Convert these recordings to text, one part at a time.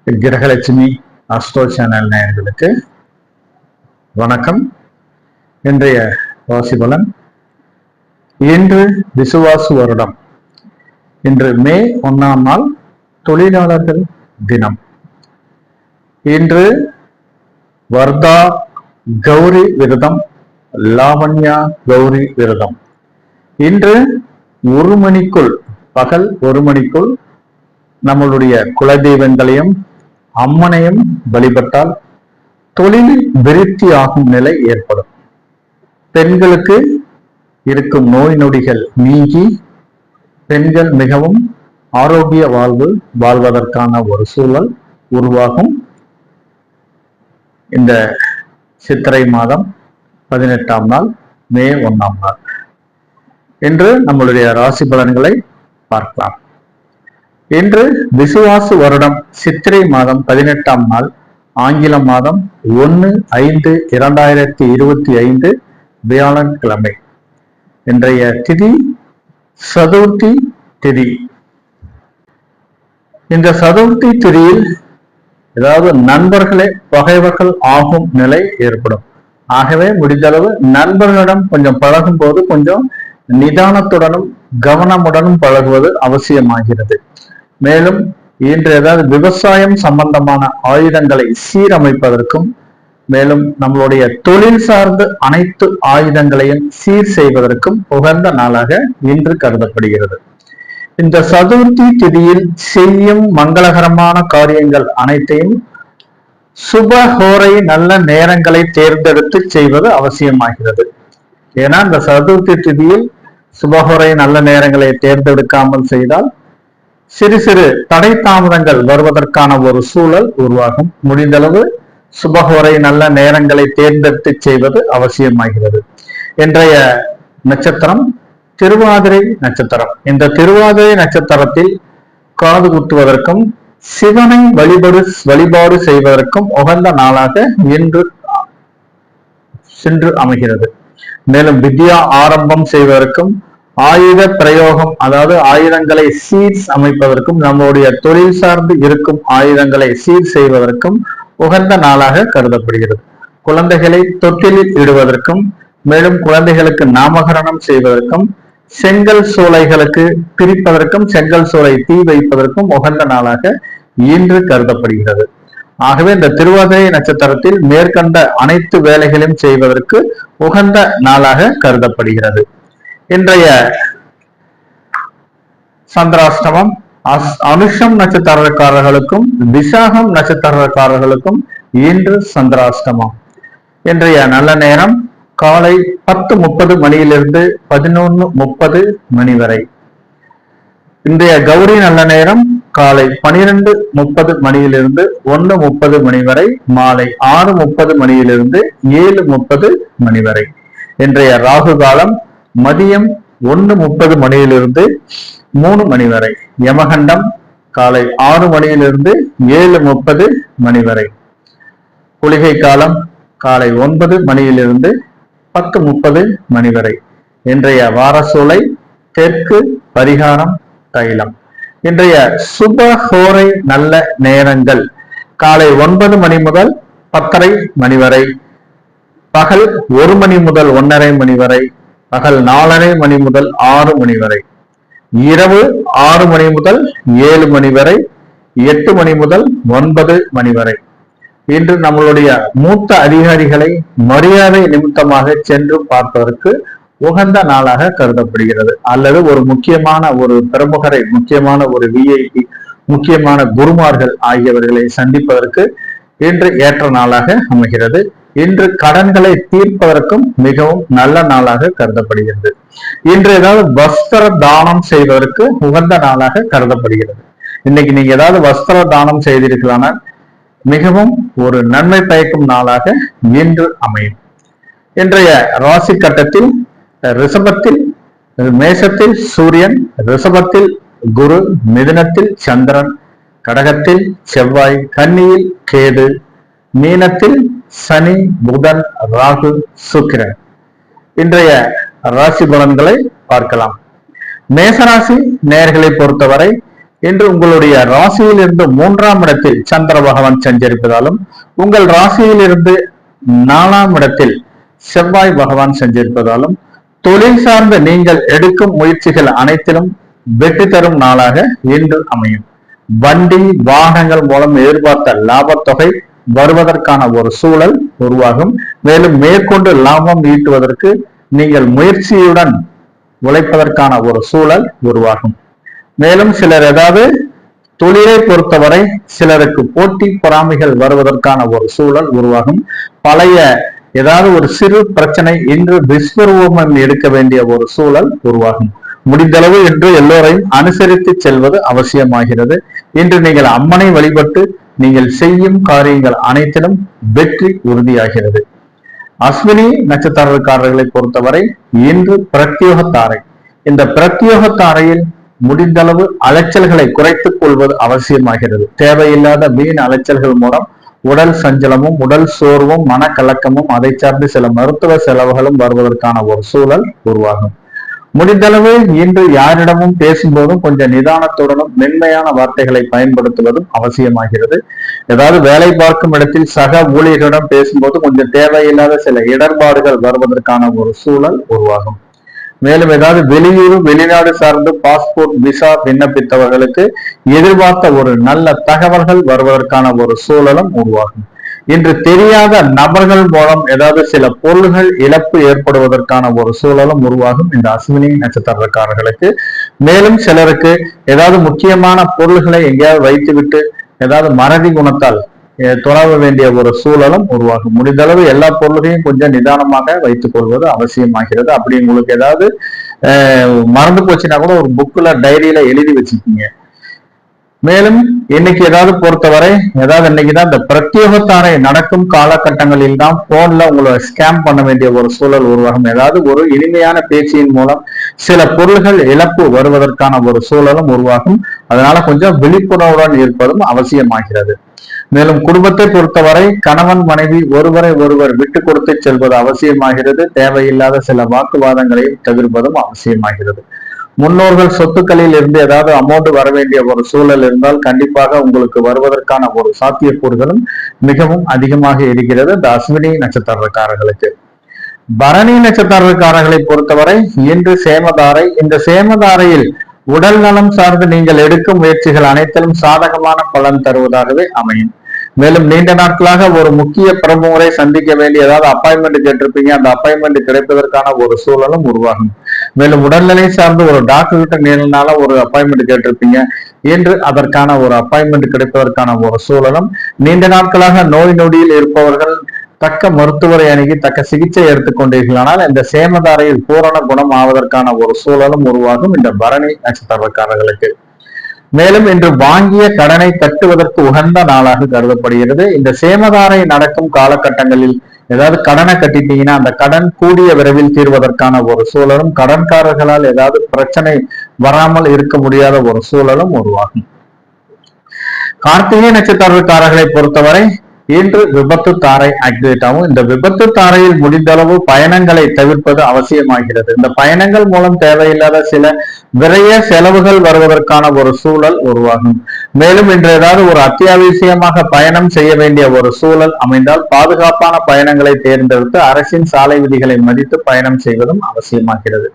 Grahalakshmi astro channel நேயர்களுக்கு வணக்கம். இன்றைய ராசி பலன். இன்று விசுவாசு வருடம். இன்று மே 1ஆம் நாள், தொழிலாளர்கள் தினம். இன்று வர்தா கௌரி விரதம், லாவண்யா கௌரி விரதம். இன்று பகல் 1 மணிக்குள் நம்மளுடைய குலதெய்வங்களையும் அம்மனையும் வழிபட்டால் தொழிலில் விருத்தி ஆகும் நிலை ஏற்படும். பெண்களுக்கு இருக்கும் நோய் நொடிகள் நீங்கி பெண்கள் மிகவும் ஆரோக்கிய வாழ்வதற்கான ஒரு சூழல் உருவாகும். இந்த சித்திரை மாதம் 18ஆம் நாள், மே 1ஆம் நாள். இன்று நம்மளுடைய ராசி பலன்களை பார்க்கலாம். இன்று விசுவாசு வருடம் சித்திரை மாதம் 18ஆம் நாள், ஆங்கில மாதம் 1/5/2025 வியாழக்கிழமை. இன்றைய திதி சதுர்த்தி திதி. இந்த சதுர்த்தி திதியில் ஏதாவது நண்பர்களே பகைவர்கள் ஆகும் நிலை ஏற்படும். ஆகவே முடிந்தளவு நண்பர்களிடம் கொஞ்சம் பழகும் போது கொஞ்சம் நிதானத்துடனும் கவனமுடனும் பழகுவது அவசியமாகிறது. மேலும் இன்று ஏதாவது விவசாயம் சம்பந்தமான ஆயுதங்களை சீரமைப்பதற்கும், மேலும் நம்மளுடைய தொழில் சார்ந்த அனைத்து ஆயுதங்களையும் சீர் செய்வதற்கும் உகந்த நாளாக இன்று கருதப்படுகிறது. இந்த சதுர்த்தி திதியில் செய்யும் மங்களகரமான காரியங்கள் அனைத்தையும் சுபஹோரை நல்ல நேரங்களை தேர்ந்தெடுத்து செய்வது அவசியமாகிறது. ஏன்னா இந்த சதுர்த்தி திதியில் சுபஹோரை நல்ல நேரங்களை தேர்ந்தெடுக்காமல் செய்தால் சிறு சிறு தடை தாமதங்கள் வருவதற்கான ஒரு சூழல் உருவாகும். முடிந்தளவு சுபஹோரை நல்ல நேரங்களை தேர்ந்தெடுத்து செய்வது அவசியமாகிறது. இன்றைய நட்சத்திரம் திருவாதிரை நட்சத்திரம். இந்த திருவாதிரை நட்சத்திரத்தில் காது குத்துவதற்கும் சிவனை வழிபாடு செய்வதற்கும் உகந்த நாளாக இன்று சென்று அமைகிறது. மேலும் வித்யா ஆரம்பம் செய்வதற்கும், ஆயுத பிரயோகம் அதாவது ஆயுதங்களை சீர் அமைப்பதற்கும், நம்முடைய தொழில் சார்ந்து இருக்கும் ஆயுதங்களை சீர் செய்வதற்கும் உகந்த நாளாக கருதப்படுகிறது. குழந்தைகளை தொட்டிலில் இடுவதற்கும், மேலும் குழந்தைகளுக்கு நாமகரணம் செய்வதற்கும், செங்கல் சூளைகளுக்கு பிரிப்பதற்கும், செங்கல் சூளை தீ வைப்பதற்கும் உகந்த நாளாக இன்று கருதப்படுகிறது. ஆகவே இந்த திருவாதிரை நட்சத்திரத்தில் மேற்கண்ட அனைத்து வேலைகளையும் செய்வதற்கு உகந்த நாளாக கருதப்படுகிறது. இன்றைய சந்திராஷ்டமம் அனுஷம் நட்சத்திரக்காரர்களுக்கும் விசாகம் நட்சத்திரக்காரர்களுக்கும் இன்று சந்திராஷ்டமம். இன்றைய நல்ல நேரம் காலை 10:30 மணியிலிருந்து 11:30 மணி வரை. இன்றைய கௌரி நல்ல நேரம் காலை 12:30 மணியிலிருந்து 1:30 மணி வரை, மாலை 6:30 மணியிலிருந்து 7:30 மணி வரை. இன்றைய ராகு காலம் மதியம் 1:30 மணியிலிருந்து 3 மணி வரை. யமகண்டம் காலை 6 மணியிலிருந்து 7:30 மணி வரை. குளிகை காலம் காலை 9 மணியிலிருந்து 10:30 மணி வரை. இன்றைய வாரசூலை தெற்கு, பரிகாரம் தைலம். இன்றைய சுபஹோரை நல்ல நேரங்கள் காலை 9 மணி முதல் 10:30 மணி வரை, பகல் 1 மணி முதல் 1:30 மணி வரை, பகல் 4:30 மணி முதல் 6 மணி வரை, இரவு 6 மணி முதல் 7 மணி வரை, 8 மணி முதல் 9 மணி வரை. இன்று நம்மளுடைய மூத்த அதிகாரிகளை மரியாதை நிமித்தமாக சென்று பார்ப்பதற்கு உகந்த நாளாக கருதப்படுகிறது. அல்லது ஒரு முக்கியமான ஒரு பிரமுகரை, முக்கியமான ஒரு விஐபி, முக்கியமான குருமார்கள் ஆகியவர்களை சந்திப்பதற்கு இன்று ஏற்ற நாளாக அமைகிறது. இன்று கடன்களை தீர்ப்பதற்கும் மிகவும் நல்ல நாளாக கருதப்படுகிறது. இன்று ஏதாவது வஸ்திர தானம் செய்வதற்கு உகந்த நாளாக கருதப்படுகிறது. இன்னைக்கு நீங்க ஏதாவது வஸ்திர தானம் செய்தீர்களானால் மிகவும் ஒரு நன்மை பயக்கும் நாளாக இன்று அமையும். இன்றைய ராசி கட்டத்தில் ரிஷபத்தில் மேஷத்தில் சூரியன், ரிஷபத்தில் குரு, மிதுனத்தில் சந்திரன், கடகத்தில் செவ்வாய், கன்னியில் கேது, மீனத்தில் சனி, புதன், ராகு, சுக்கிரன். இன்றைய ராசி பலன்களை பார்க்கலாம். மேசராசி நேயர்களை பொறுத்தவரை இன்று உங்களுடைய ராசியிலிருந்து 3ஆம் இடத்தில் சந்திர பகவான் சஞ்சரிப்பதாலும் உங்கள் ராசியிலிருந்து 4ஆம் இடத்தில் செவ்வாய் பகவான் சஞ்சரிப்பதாலும் தொழில் சார்ந்த நீங்கள் எடுக்கும் முயற்சிகள் அனைத்திலும் வெற்றி தரும் நாளாக இன்று அமையும். வண்டி வாகனங்கள் மூலம் எதிர்பார்த்த லாபத்தொகை வருவதற்கான ஒரு சூழல் உருவாகும். மேலும் மேற்கொண்டு லாபம் ஈட்டுவதற்கு நீங்கள் முயற்சியுடன் உழைப்பதற்கான ஒரு சூழல் உருவாகும். மேலும் சிலர் ஏதாவது தொழிலை பொறுத்தவரை சிலருக்கு போட்டி பொறாமைகள் வருவதற்கான ஒரு சூழல் உருவாகும். பழைய ஏதாவது ஒரு சிறு பிரச்சனை இன்று விஸ்வரூபம் எடுக்க வேண்டிய ஒரு சூழல் உருவாகும். முடிந்தளவு இன்று எல்லோரையும் அனுசரித்து செல்வது அவசியமாகிறது. இன்று நீங்கள் அம்மனை வழிபட்டு நீங்கள் செய்யும் காரியங்கள் அனைத்திலும் வெற்றி உறுதியாகிறது. அஸ்வினி நட்சத்திரக்காரர்களை பொறுத்தவரை இன்று பிரத்யோக தாரை. இந்த பிரத்யோக தாரையில் முடிந்தளவு அலைச்சல்களை குறைத்துக் கொள்வது அவசியமாகிறது. தேவையில்லாத வீண் அலைச்சல்கள் மூலம் உடல் சஞ்சலமும் உடல் சோர்வும் மனக்கலக்கமும் அதை சார்ந்து சில மருத்துவ செலவுகளும் வருவதற்கான ஒரு சூழல் உருவாகும். முடிந்தளவு இன்று யாரிடமும் பேசும்போதும் கொஞ்சம் நிதானத்துடனும் மென்மையான வார்த்தைகளை பயன்படுத்துவதும் அவசியமாகிறது. ஏதாவது வேலை பார்க்கும் இடத்தில் சக ஊழியர்களிடம் பேசும்போது கொஞ்சம் தேவையில்லாத சில இடர்பாடுகள் வருவதற்கான ஒரு சூழல் உருவாகும். மேலும் ஏதாவது வெளியூர் வெளிநாடு சார்ந்து பாஸ்போர்ட் விசா விண்ணப்பித்தவர்களுக்கு எதிர்பார்த்த ஒரு நல்ல தகவல்கள் வருவதற்கான ஒரு சூழலும் உருவாகும். இன்று தெரியாத நபர்கள் மூலம் ஏதாவது சில பொருள்கள் இழப்பு ஏற்படுவதற்கான ஒரு சூழலும் உருவாகும் இந்த அஸ்வினி நட்சத்திரக்காரர்களுக்கு. மேலும் சிலருக்கு ஏதாவது முக்கியமான பொருள்களை எங்கேயாவது வைத்துவிட்டு ஏதாவது மறதி குணத்தால் தொலைவ வேண்டிய ஒரு சூழலும் உருவாகும். முடிந்தளவு எல்லா பொருள்களையும் கொஞ்சம் நிதானமாக வைத்துக் கொள்வது அவசியமாகிறது. அப்படி உங்களுக்கு ஏதாவது மறந்து போச்சுன்னா கூட ஒரு புக்ல டைரியில எழுதி வச்சுக்கீங்க. மேலும் இன்னைக்கு ஏதாவது பொறுத்தவரை ஏதாவது இன்னைக்குதான் இந்த பிரத்யோகத்தாரை நடக்கும் காலகட்டங்களில் தான் போன்ல உங்களை ஸ்கேம் பண்ண வேண்டிய ஒரு சூழல் உருவாகும். ஏதாவது ஒரு இனிமையான பேச்சின் மூலம் சில பொருள்கள் இழப்பு வருவதற்கான ஒரு சூழலும் உருவாகும். அதனால கொஞ்சம் விழிப்புணர்வுடன் இருப்பதும் அவசியமாகிறது. மேலும் குடும்பத்தை பொறுத்தவரை கணவன் மனைவி ஒருவரை ஒருவர் விட்டு கொடுத்து செல்வது அவசியமாகிறது. தேவையில்லாத சில வாக்குவாதங்களையும் தவிர்ப்பதும் அவசியமாகிறது. முன்னோர்கள் சொத்துக்களில் இருந்து ஏதாவது அமௌண்ட் வர வேண்டிய ஒரு சூழல் இருந்தால் கண்டிப்பாக உங்களுக்கு வருவதற்கான ஒரு சாத்தியக்கூறுகளும் மிகவும் அதிகமாக இருக்கிறது இந்த அஸ்வினி நட்சத்திரக்காரர்களுக்கு. பரணி நட்சத்திரக்காரர்களை பொறுத்தவரை இன்று சேமதாரை. இந்த சேமதாரையில் உடல் நலம் சார்ந்து நீங்கள் எடுக்கும் முயற்சிகள் அனைத்திலும் சாதகமான பலன் தருவதாகவே அமையும். மேலும் நீண்ட நாட்களாக ஒரு முக்கிய பிரமுகரை சந்திக்க வேண்டிய ஏதாவது அப்பாயின்மெண்ட் கேட்டிருப்பீங்க, அந்த அப்பாயின்மெண்ட் கிடைப்பதற்கான ஒரு சூழலும் உருவாகும். மேலும் உடல்நிலை சார்ந்து ஒரு டாக்டர் கிட்ட நேரினால ஒரு அப்பாயின்மெண்ட் கேட்டிருப்பீங்க, என்று அதற்கான ஒரு அப்பாயின்மெண்ட் கிடைப்பதற்கான ஒரு சூழலும், நீண்ட நாட்களாக நோய் நொடியில் இருப்பவர்கள் தக்க மருத்துவரை அணுகி தக்க சிகிச்சை எடுத்துக்கொண்டீர்களானால் இந்த சேமதாரையில் பூரண குணம் ஆவதற்கான ஒரு சூழலும் உருவாகும் இந்த பரணி நட்சத்திரக்காரர்களுக்கு. மேலும் இன்று வாங்கிய கடனை கட்டுவதற்கு உகந்த நாளாக கருதப்படுகிறது. இந்த சேமதாரை நடக்கும் காலகட்டங்களில் ஏதாவது கடனை கட்டிட்டீங்கன்னா அந்த கடன் கூடிய விரைவில் தீர்வதற்கான ஒரு சூழலும், கடன்காரர்களால் ஏதாவது பிரச்சனை வராமல் இருக்க முடியாத ஒரு சூழலும் உருவாகும். கார்த்திகை நட்சத்திரக்காரர்களை பொறுத்தவரை இன்று விபத்து தாரை ஆக்டிவேட் ஆகும். இந்த விபத்து தாரையில் முடிந்தளவு பயணங்களை தவிர்ப்பது அவசியமாகிறது. இந்த பயணங்கள் மூலம் தேவையில்லாத சில விரைய செலவுகள் வருவதற்கான ஒரு சூழல் உருவாகும். மேலும் இன்று ஏதாவது ஒரு அத்தியாவசியமாக பயணம் செய்ய வேண்டிய ஒரு சூழல் அமைந்தால் பாதுகாப்பான பயணங்களை தேர்ந்தெடுத்து அரசின் சாலை விதிகளை மதித்து பயணம் செய்வதும் அவசியமாகிறது.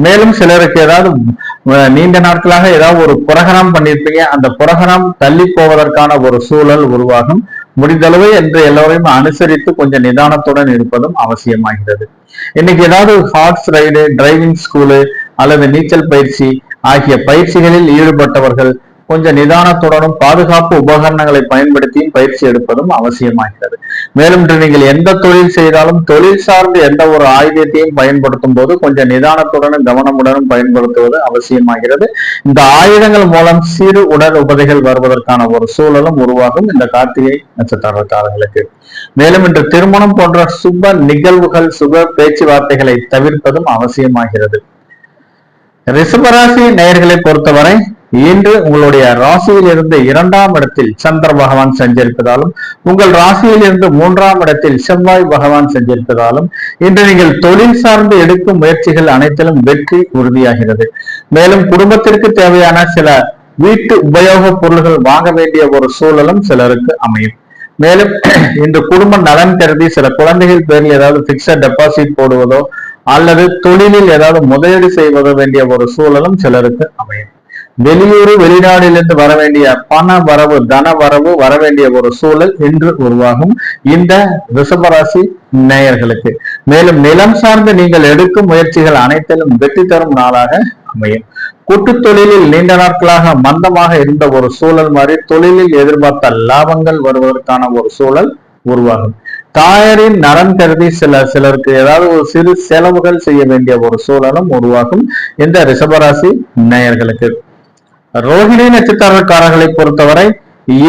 மேலும் சிலருக்கு ஏதாவது நீண்ட நாட்களாக ஏதாவது ஒரு புரோகிராம் பண்ணியிருப்பீங்க, அந்த புரோகிராம் தள்ளி போவதற்கான ஒரு சூழல் உருவாகும். முடிந்தளவு என்று எல்லோரையும் அனுசரித்து கொஞ்சம் நிதானத்துடன் இருப்பதும் அவசியமாகிறது. இன்னைக்கு ஏதாவது ஹார்ஸ் ரைடு, டிரைவிங் ஸ்கூலு அல்லது நீச்சல் பயிற்சி ஆகிய பயிற்சிகளில் ஈடுபட்டவர்கள் கொஞ்சம் நிதானத்துடனும் பாதுகாப்பு உபகரணங்களை பயன்படுத்தியும் பயிற்சி எடுப்பதும் அவசியமாகிறது. மேலும் இன்று நீங்கள் எந்த தொழில் செய்தாலும் தொழில் சார்ந்து எந்த ஒரு ஆயுதத்தையும் பயன்படுத்தும் போது கொஞ்சம் நிதானத்துடனும் கவனமுடனும் பயன்படுத்துவது அவசியமாகிறது. இந்த ஆயுதங்கள் மூலம் சிறு உடல் உபதைகள் வருவதற்கான ஒரு சூழலும் உருவாகும் இந்த கார்த்திகை நட்சத்திரக்காரர்களுக்கு. மேலும் இன்று திருமணம் போன்ற சுப நிகழ்வுகள், சுப பேச்சுவார்த்தைகளை தவிர்ப்பதும் அவசியமாகிறது. ரிஷபராசி நேயர்களை பொறுத்தவரை இன்று உங்களுடைய ராசியில் இருந்து 2ஆம் இடத்தில் சந்திர பகவான் சஞ்சரிப்பதாலும் உங்கள் ராசியில் இருந்து 3ஆம் இடத்தில் செவ்வாய் பகவான் சஞ்சரிப்பதாலும் இன்று நீங்கள் தொழில் சார்ந்து எடுக்கும் முயற்சிகள் அனைத்திலும் வெற்றி உறுதியாகிறது. மேலும் குடும்பத்திற்கு தேவையான சில வீட்டு உபயோக பொருள்கள் வாங்க வேண்டிய ஒரு சூழலும் சிலருக்கு அமையும். மேலும் இந்த குடும்ப நலன் கருதி சில குழந்தைகள் பேரில் ஏதாவது பிக்சட் டெபாசிட் போடுவதோ அல்லது தொழிலில் ஏதாவது முதலீடு செய்வதோ வேண்டிய ஒரு சூழலும் சிலருக்கு அமையும். வெளியூர் வெளிநாட்டிலிருந்து வர வேண்டிய பண வரவு தன வரவு வர வேண்டிய ஒரு சூழல் இன்று உருவாகும் இந்த ரிஷபராசி நேயர்களுக்கு. மேலும் நிலம் சார்ந்து நீங்கள் எடுக்கும் முயற்சிகள் அனைத்திலும் வெற்றி தரும் நாளாக அமையும். கூட்டு தொழிலில் நீண்ட நாட்களாக மந்தமாக இருந்த ஒரு சூழல் மாதிரி தொழிலில் எதிர்பார்த்த லாபங்கள் வருவதற்கான ஒரு சூழல் உருவாகும். தாயாரின் நலன் கருதி சிலருக்கு ஏதாவது ஒரு சிறு செலவுகள் செய்ய வேண்டிய ஒரு சூழலும் உருவாகும் இந்த ரிஷபராசி நேயர்களுக்கு. ரோஹிணி நட்சத்திரக்காரர்களை பொறுத்தவரை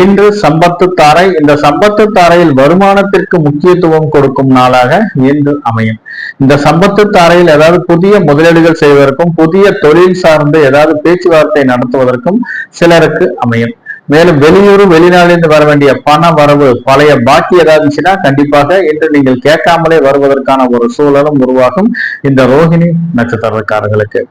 இன்று சம்பத்து தாரை. இந்த சம்பத்து தாரையில் வருமானத்திற்கு முக்கியத்துவம் கொடுக்கும் நாளாக இன்று அமையும். இந்த சம்பத்து தாரையில் ஏதாவது புதிய முதலீடுகள் செய்வதற்கும் புதிய தொழில் சார்ந்து ஏதாவது பேச்சுவார்த்தை நடத்துவதற்கும் சிலருக்கு அமையும். மேலும் வெளியூர் வெளிநாட்டிலிருந்து வர வேண்டிய பண வரவு பழைய பாக்கி ஏதாவது இருந்துச்சுன்னா கண்டிப்பாக இன்று நீங்கள் கேட்காமலே வருவதற்கான ஒரு சூழலும் உருவாகும் இந்த ரோஹிணி நட்சத்திரக்காரர்களுக்கு.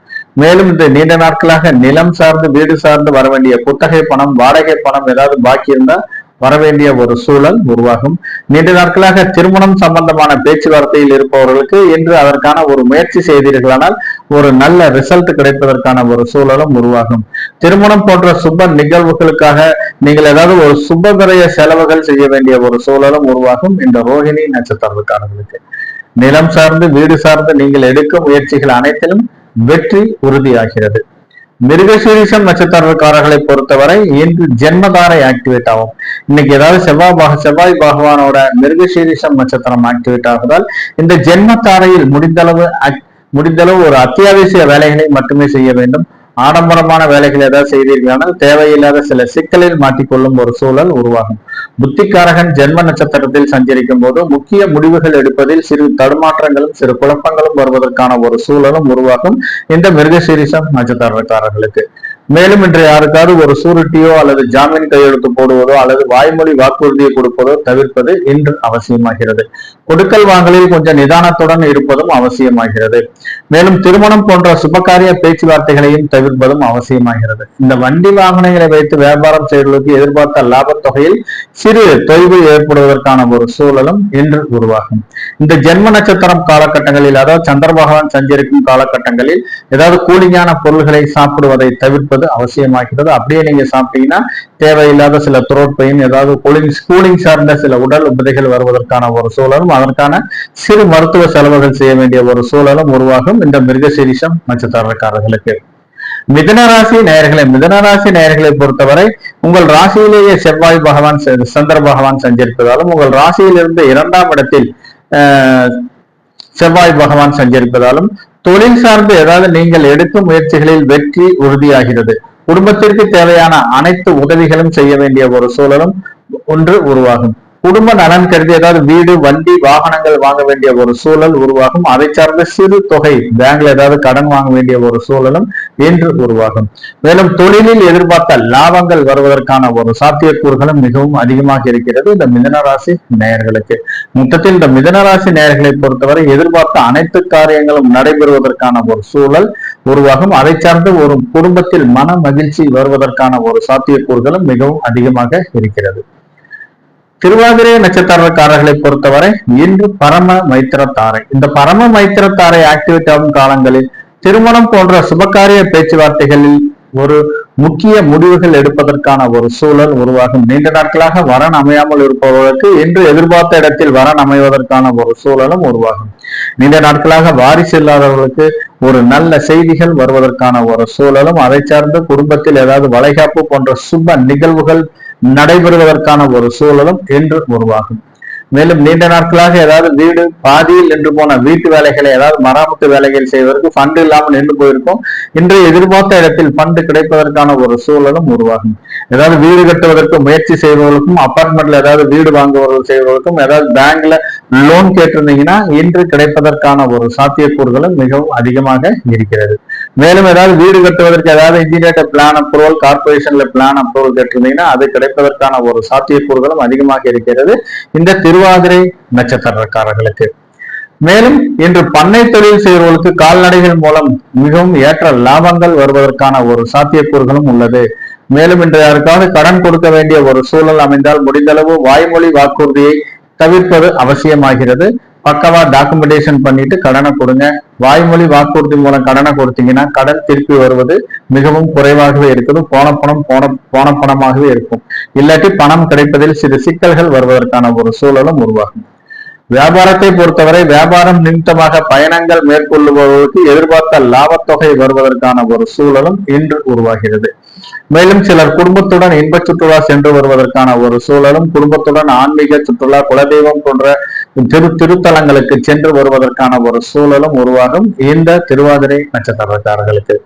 மேலும் இந்த நீண்ட நாட்களாக நிலம் சார்ந்து வீடு சார்ந்து வர வேண்டிய குத்தகை பணம் வாடகை பணம் ஏதாவது பாக்கி இருந்தா வரவேண்டிய ஒரு சூழல் உருவாகும். நீண்ட நாட்களாக திருமணம் சம்பந்தமான பேச்சுவார்த்தையில் இருப்பவர்களுக்கு இன்று அதற்கான ஒரு முயற்சி செய்தீர்களானால் ஒரு நல்ல ரிசல்ட் கிடைப்பதற்கான ஒரு சூழலும் உருவாகும். திருமணம் போன்ற சுப நிகழ்வுகளுக்காக நீங்கள் ஏதாவது ஒரு சுபகிரய செலவுகள் செய்ய வேண்டிய ஒரு சூழலும் உருவாகும் இந்த ரோஹிணி நட்சத்திரக்காரர்களுக்கு. நிலம் சார்ந்து வீடு சார்ந்து நீங்கள் எடுக்கும் முயற்சிகள் அனைத்திலும் வெற்றி உறுதியாகிறது. மிருகசீரிஷம் நட்சத்திரக்காரர்களை பொறுத்தவரை இன்று ஜென்மதாரை ஆக்டிவேட் ஆகும். இன்னைக்கு ஏதாவது செவ்வாய் பகவானோட மிருகசீரிஷம் நட்சத்திரம் ஆக்டிவேட் ஆகுதால் இந்த ஜென்மதாரையில் முடிந்தளவு ஒரு அத்தியாவசிய வேலைகளை மட்டுமே செய்ய வேண்டும். ஆடம்பரமான வேலைகள் ஏதாவது செய்தீர்களானால் தேவையில்லாத சில சிக்கலில் மாட்டிக்கொள்ளும் ஒரு சூழல் உருவாகும். புத்திக்காரகன் ஜென்ம நட்சத்திரத்தில் சஞ்சரிக்கும் போது முக்கிய முடிவுகள் எடுப்பதில் சிறு தடுமாற்றங்களும் சிறு குழப்பங்களும் வருவதற்கான ஒரு சூழலும் உருவாகும் இந்த மிருகசீரிஷம் நட்சத்திரக்காரர்களுக்கு. மேலும் இன்று யாருக்காவது ஒரு சூரிட்டியோ அல்லது ஜாமீன் கையெழுத்து போடுவதோ அல்லது வாய்மொழி வாக்குறுதியை கொடுப்பதோ தவிர்ப்பது இன்று அவசியமாகிறது. கொடுக்கல் வாங்கலில் கொஞ்சம் நிதானத்துடன் இருப்பதும் அவசியமாகிறது. மேலும் திருமணம் போன்ற சுபகாரிய பேச்சுவார்த்தைகளையும் தவிர்ப்பதும் அவசியமாகிறது. இந்த வண்டி வாகனங்களை வைத்து வியாபாரம் செய்வதற்கு எதிர்பார்த்த லாபத்தொகையில் சிறு தொய்வு ஏற்படுவதற்கான ஒரு சூழலும் இன்று உருவாகும். இந்த ஜென்ம நட்சத்திரம் காலகட்டங்களில் அதாவது சந்திர பகவான் சஞ்சரிக்கும் காலகட்டங்களில் ஏதாவது கூலிங்கான பொருள்களை சாப்பிடுவதை தவிர்ப்பது அவசியமாகிறது. அப்படியே நீங்க சாப்பிட்டீங்கன்னா தேவையில்லாத சில த்ரோட் பெயின் ஏதாவது கூலிங் சார்ந்த சில உடல் உபதைகள் வருவதற்கான ஒரு சூழலும் அதற்கான சிறு மருத்துவ செலவுகள் செய்ய வேண்டிய ஒரு சூழலும் உருவாகும் இந்த மிருகசீரிஷம் நட்சத்திரக்காரர்களுக்கு. மிதுனராசி நேயர்களை பொறுத்தவரை உங்கள் ராசியிலேயே செவ்வாய் பகவான் சந்திர பகவான் சஞ்சரிப்பதாலும் உங்கள் ராசியிலிருந்து 2ஆம் இடத்தில் செவ்வாய் பகவான் சஞ்சரிப்பதாலும் தொழில் சார்ந்து ஏதாவது நீங்கள் எடுக்கும் முயற்சிகளில் வெற்றி உறுதியாகிறது. குடும்பத்திற்கு தேவையான அனைத்து உதவிகளும் செய்ய வேண்டிய ஒரு சூழலும் ஒன்று உருவாகும். குடும்ப நலன் கருதி ஏதாவது வீடு வண்டி வாகனங்கள் வாங்க வேண்டிய ஒரு சூழல் உருவாகும். அதை சார்ந்த சிறு தொகை பேங்க்ல ஏதாவது கடன் வாங்க வேண்டிய ஒரு சூழலும் இன்று உருவாகும். மேலும் தொழிலில் எதிர்பார்த்த லாபங்கள் வருவதற்கான ஒரு சாத்தியக்கூறுகளும் மிகவும் அதிகமாக இருக்கிறது இந்த மிதுனராசி நேயர்களுக்கு. மொத்தத்தில் இந்த மிதுனராசி நேயர்களை பொறுத்தவரை எதிர்பார்த்த அனைத்து காரியங்களும் நடைபெறுவதற்கான ஒரு சூழல் உருவாகும். அதை சார்ந்து ஒரு குடும்பத்தில் மன மகிழ்ச்சி வருவதற்கான ஒரு சாத்தியக்கூறுகளும் மிகவும் அதிகமாக இருக்கிறது. திருவாதிரை நட்சத்திரக்காரர்களை பொறுத்தவரை இன்று பரம மைத்திர தாரை. இந்த பரம மைத்திர தாரை ஆக்டிவேட் ஆகும் காலங்களில் திருமணம் போன்ற சுபகாரிய பேச்சுவார்த்தைகளில் ஒரு முக்கிய முடிவுகள் எடுப்பதற்கான ஒரு சூழல் உருவாகும். நீண்ட நாட்களாக வரன் அமையாமல் இருப்பவர்களுக்கு இன்று எதிர்பார்த்த இடத்தில் வரன் அமைவதற்கான ஒரு சூழலும் உருவாகும். நீண்ட நாட்களாக வாரிசு இல்லாதவர்களுக்கு ஒரு நல்ல செய்திகள் வருவதற்கான ஒரு சூழலும் அதை சார்ந்து குடும்பத்தில் ஏதாவது வளைகாப்பு போன்ற சுப நிகழ்வுகள் நடைபெறுவதற்கான ஒரு சூழலும் இன்று உருவாகும். மேலும் நீண்ட நாட்களாக ஏதாவது வீடு பாதியில் நின்று போன வீட்டு வேலைகளை ஏதாவது மராமத்து வேலைகள் செய்வதற்கு ஃபண்ட் இல்லாமல் நின்று போயிருக்கும். இன்று எதிர்பார்த்த இடத்தில் ஃபண்ட் கிடைப்பதற்கான ஒரு சூழலும் உருவாகும். ஏதாவது வீடு கட்டுவதற்கு முயற்சி செய்பவர்களுக்கும் அபார்ட்மெண்ட்ல ஏதாவது வீடு வாங்குவர்கள் செய்வதற்கும் ஏதாவது பேங்க்ல லோன் கேட்டிருந்தீங்கன்னா இன்று கிடைப்பதற்கான ஒரு சாத்தியக்கூறுகளும் மிகவும் அதிகமாக இருக்கிறது. மேலும் ஏதாவது வீடு கட்டுவதற்கு ஏதாவது இன்ஜினியர் பிளான் அப்ரூவல் கார்பரேஷன்ல பிளான் அப்ரூவல் கேட்டிருந்தீங்கன்னா அது கிடைப்பதற்கான ஒரு சாத்தியக்கூறுகளும் அதிகமாக இருக்கிறது இந்த திருவாதிரை நட்சத்திரக்காரர்களுக்கு. மேலும் இன்று பண்ணை தொழில் செய்வர்களுக்கு கால்நடைகள் மூலம் மிகவும் ஏற்ற லாபங்கள் வருவதற்கான ஒரு சாத்தியக்கூறுகளும் உள்ளது. மேலும் இன்று யாருக்காவது கடன் கொடுக்க வேண்டிய ஒரு சூழல் அமைந்தால் முடிந்தளவு வாய்மொழி வாக்குறுதியை தவிர்ப்பது அவசியமாகிறது. பக்கவா டாக்குமெண்டேஷன் பண்ணிட்டு கடனை கொடுங்க. வாய்மொழி வாக்குறுதி மூலம் கடனை கொடுத்தீங்கன்னா கடன் திருப்பி வருவது மிகவும் குறைவாகவே இருக்குது. போன பணமாகவே இருக்கும். இல்லாட்டி பணம் கிடைப்பதில் சிறு சிக்கல்கள் வருவதற்கான ஒரு சூழலும் உருவாகும். வியாபாரத்தை பொறுத்தவரை வியாபாரம் நிமித்தமாக பயணங்கள் மேற்கொள்ளுபவர்களுக்கு எதிர்பார்த்த லாபத்தொகை வருவதற்கான ஒரு சூழலும் இன்று உருவாகிறது. மேலும் சிலர் குடும்பத்துடன் இன்ப சுற்றுலா சென்று வருவதற்கான ஒரு சூழலும், குடும்பத்துடன் ஆன்மீக சுற்றுலா, குலதெய்வம் போன்ற திருத்தலங்களுக்கு சென்று வருவதற்கான ஒரு சூழலும் உருவாகும் இந்த திருவாதிரை நட்சத்திரக்காரர்களுக்கு.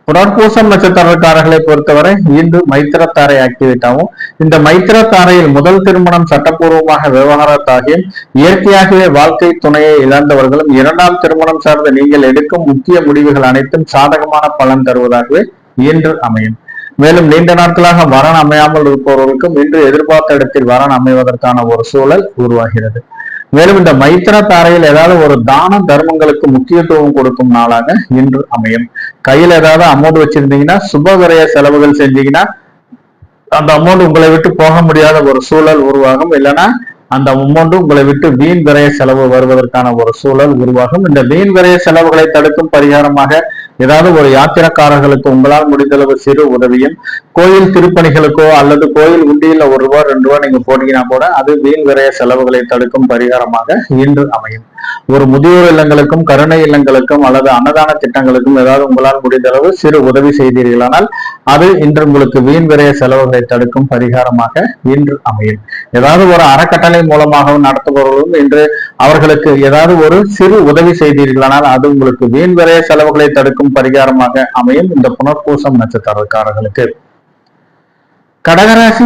புனர்பூசம் நட்சத்திரக்காரர்களை பொறுத்தவரை இன்று மைத்திரத்தாரை ஆக்டிவேட் ஆகும். இந்த மைத்திரத்தாரையில் முதல் திருமணம் சட்டப்பூர்வமாக விவகாரத்தாகியும் இயற்கையாகவே வாழ்க்கை துணையை இழந்தவர்களும் இரண்டாம் திருமணம் சார்ந்த நீங்கள் எடுக்கும் முக்கிய முடிவுகள் அனைத்தும் சாதகமான பலன் தருவதாகவே இன்று அமையும். மேலும் நீண்ட நாட்களாக வரன் அமையாமல் இருப்பவர்களுக்கும் இன்று எதிர்பார்த்த இடத்தில் வரன் அமைவதற்கான ஒரு சூழல் உருவாகிறது. மேலும் இந்த மைத்திர தாரையில் ஏதாவது ஒரு தான தர்மங்களுக்கு முக்கியத்துவம் கொடுக்கும் நாளாக இன்று அமையும். கையில் ஏதாவது அமௌண்ட் வச்சிருந்தீங்கன்னா, சுப விரய செலவுகள் செஞ்சீங்கன்னா அந்த அமௌண்ட் உங்களை விட்டு போக முடியாத ஒரு சூழல் உருவாகும். இல்லைன்னா அந்த அமௌண்ட் உங்களை விட்டு வீண் விரய செலவு வருவதற்கான ஒரு சூழல் உருவாகும். இந்த வீண் விரய செலவுகளை தடுக்கும் பரிகாரமாக ஏதாவது ஒரு யாத்திரக்காரர்களுக்கு உங்களால் முடிந்தளவு சிறு உதவியும், கோயில் திருப்பணிகளுக்கோ அல்லது கோயில் உண்டியில் ₹1 ₹2 நீங்க போட்டீங்கன்னா கூட அது வீண் விரய செலவுகளை தடுக்கும் பரிகாரமாக இன்று அமையும். ஒரு முதியோர் இல்லங்களுக்கும் கருணை இல்லங்களுக்கும் அல்லது அன்னதான திட்டங்களுக்கும் ஏதாவது உங்களால் முடிந்தளவு சிறு உதவி செய்தீர்களானால் அது இன்று உங்களுக்கு வீண் விரய செலவுகளை தடுக்கும் பரிகாரமாக இன்று அமையும். ஏதாவது ஒரு அறக்கட்டளை மூலமாகவும் நடத்துபவர்களும் இன்று அவர்களுக்கு ஏதாவது ஒரு சிறு உதவி செய்தீர்களானால் அது உங்களுக்கு வீண் விரய செலவுகளை தடுக்கும் பரிகாரமாக அமையும் இந்த புனர்பூசம் நட்சத்திரக்காரர்களுக்கு. கடகராசி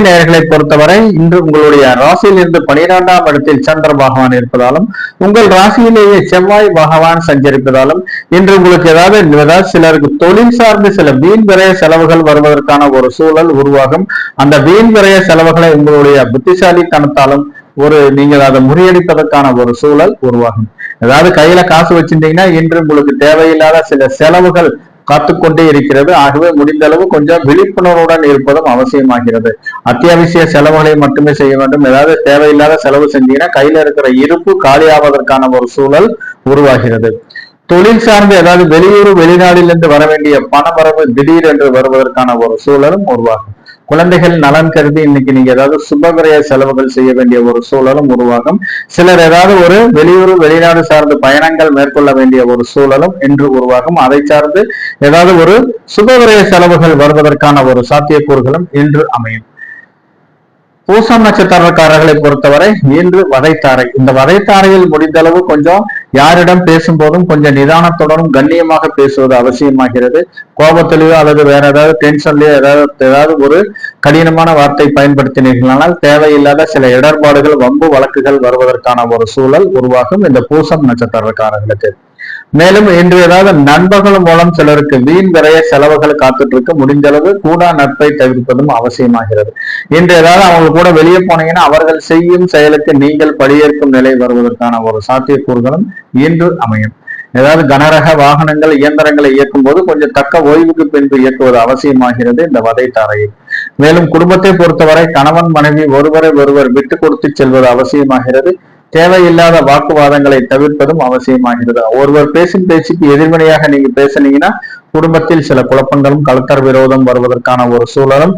நேயர்களை பொறுத்தவரை இன்று உங்களுடைய ராசியில் இருந்து 12ஆம் இடத்தில் சந்திர பகவான் இருப்பதாலும் உங்கள் ராசியிலேயே செவ்வாய் பகவான் சஞ்சரிப்பதாலும் இன்று உங்களுக்கு ஏதாவது சிலருக்கு தொழில் சார்ந்து சில வீண் விரய செலவுகள் வருவதற்கான ஒரு சூழல் உருவாகும். அந்த வீண் விரய செலவுகளை உங்களுடைய புத்திசாலித்தனத்தாலும் நீங்கள் அதை முறியடிப்பதற்கான ஒரு சூழல் உருவாகும். ஏதாவது கையில காசு வச்சிருந்தீங்கன்னா இன்று உங்களுக்கு தேவையில்லாத சில செலவுகள் காத்துக்கொண்டே இருக்கிறது. ஆகவே முடிந்த அளவு கொஞ்சம் விழிப்புணர்வுடன் இருப்பதும் அவசியமாகிறது. அத்தியாவசிய செலவுகளை மட்டுமே செய்ய வேண்டும். ஏதாவது தேவையில்லாத செலவு செஞ்சீங்கன்னா கையில இருக்கிற இருப்பு காலியாவதற்கான ஒரு சூழல் உருவாகிறது. தொழில் சார்ந்து ஏதாவது வெளியூர் வெளிநாட்டிலிருந்து வர வேண்டிய பணவரவு திடீர் என்று வருவதற்கான ஒரு சூழலும் உருவாகும். குழந்தைகள் நலன் கருதி இன்னைக்கு நீங்க ஏதாவது சுபவிரய செலவுகள் செய்ய வேண்டிய ஒரு சூழலும் உருவாகும். சிலர் ஏதாவது ஒரு வெளியூர் வெளிநாடு சார்ந்து பயணங்கள் மேற்கொள்ள வேண்டிய ஒரு சூழலும் இன்று உருவாகும். அதை சார்ந்து ஏதாவது ஒரு சுபவிரய செலவுகள் வருவதற்கான ஒரு சாத்தியக்கூறுகளும் இன்று அமையும். பூசம் நட்சத்திரக்காரர்களை பொறுத்தவரை இன்று வதைத்தாரை. இந்த வதைத்தாரையில் முடிந்தளவு கொஞ்சம் யாரிடம் பேசும்போதும் கொஞ்சம் நிதானத்துடனும் கண்ணியமாக பேசுவது அவசியமாகிறது. கோபத்திலேயோ அல்லது வேற ஏதாவது டென்ஷன்லயோ ஏதாவது ஒரு கடினமான வார்த்தை பயன்படுத்தினீர்களானால் தேவையில்லாத சில இடர்பாடுகள், வம்பு வழக்குகள் வருவதற்கான ஒரு சூழல் உருவாகும் இந்த பூசம் நட்சத்திரக்காரர்களுக்கு. மேலும் இன்று ஏதாவது நண்பர்கள் மூலம் சிலருக்கு வீண் விரைய செலவுகள் காத்துட்டு இருக்கு. முடிஞ்சளவு கூடா நட்பை தவிர்ப்பதும் அவசியமாகிறது. இன்று ஏதாவது அவங்க கூட வெளியே போனீங்கன்னா அவர்கள் செய்யும் செயலுக்கு நீங்கள் பழியேற்கும் நிலை வருவதற்கான ஒரு சாத்தியக்கூறுகளும் இன்று அமையும். ஏதாவது கனரக வாகனங்கள் இயந்திரங்களை இயக்கும் போது கொஞ்சம் தக்க ஓய்வுக்கு பின்பு இயக்குவது அவசியமாகிறது இந்த வதைத்தாரையில். மேலும் குடும்பத்தை பொறுத்தவரை கணவன் மனைவி ஒருவர் விட்டு கொடுத்து செல்வது அவசியமாகிறது. தேவையில்லாத வாக்குவாதங்களை தவிர்ப்பதும் அவசியமாகிறது. ஒருவர் பேசும் பேச்சுக்கு எதிர்மறையாக நீங்க பேசுனீங்கன்னா குடும்பத்தில் சில குழப்பங்களும் கலத்தர் விரோதம் வருவதற்கான ஒரு சூழலும்,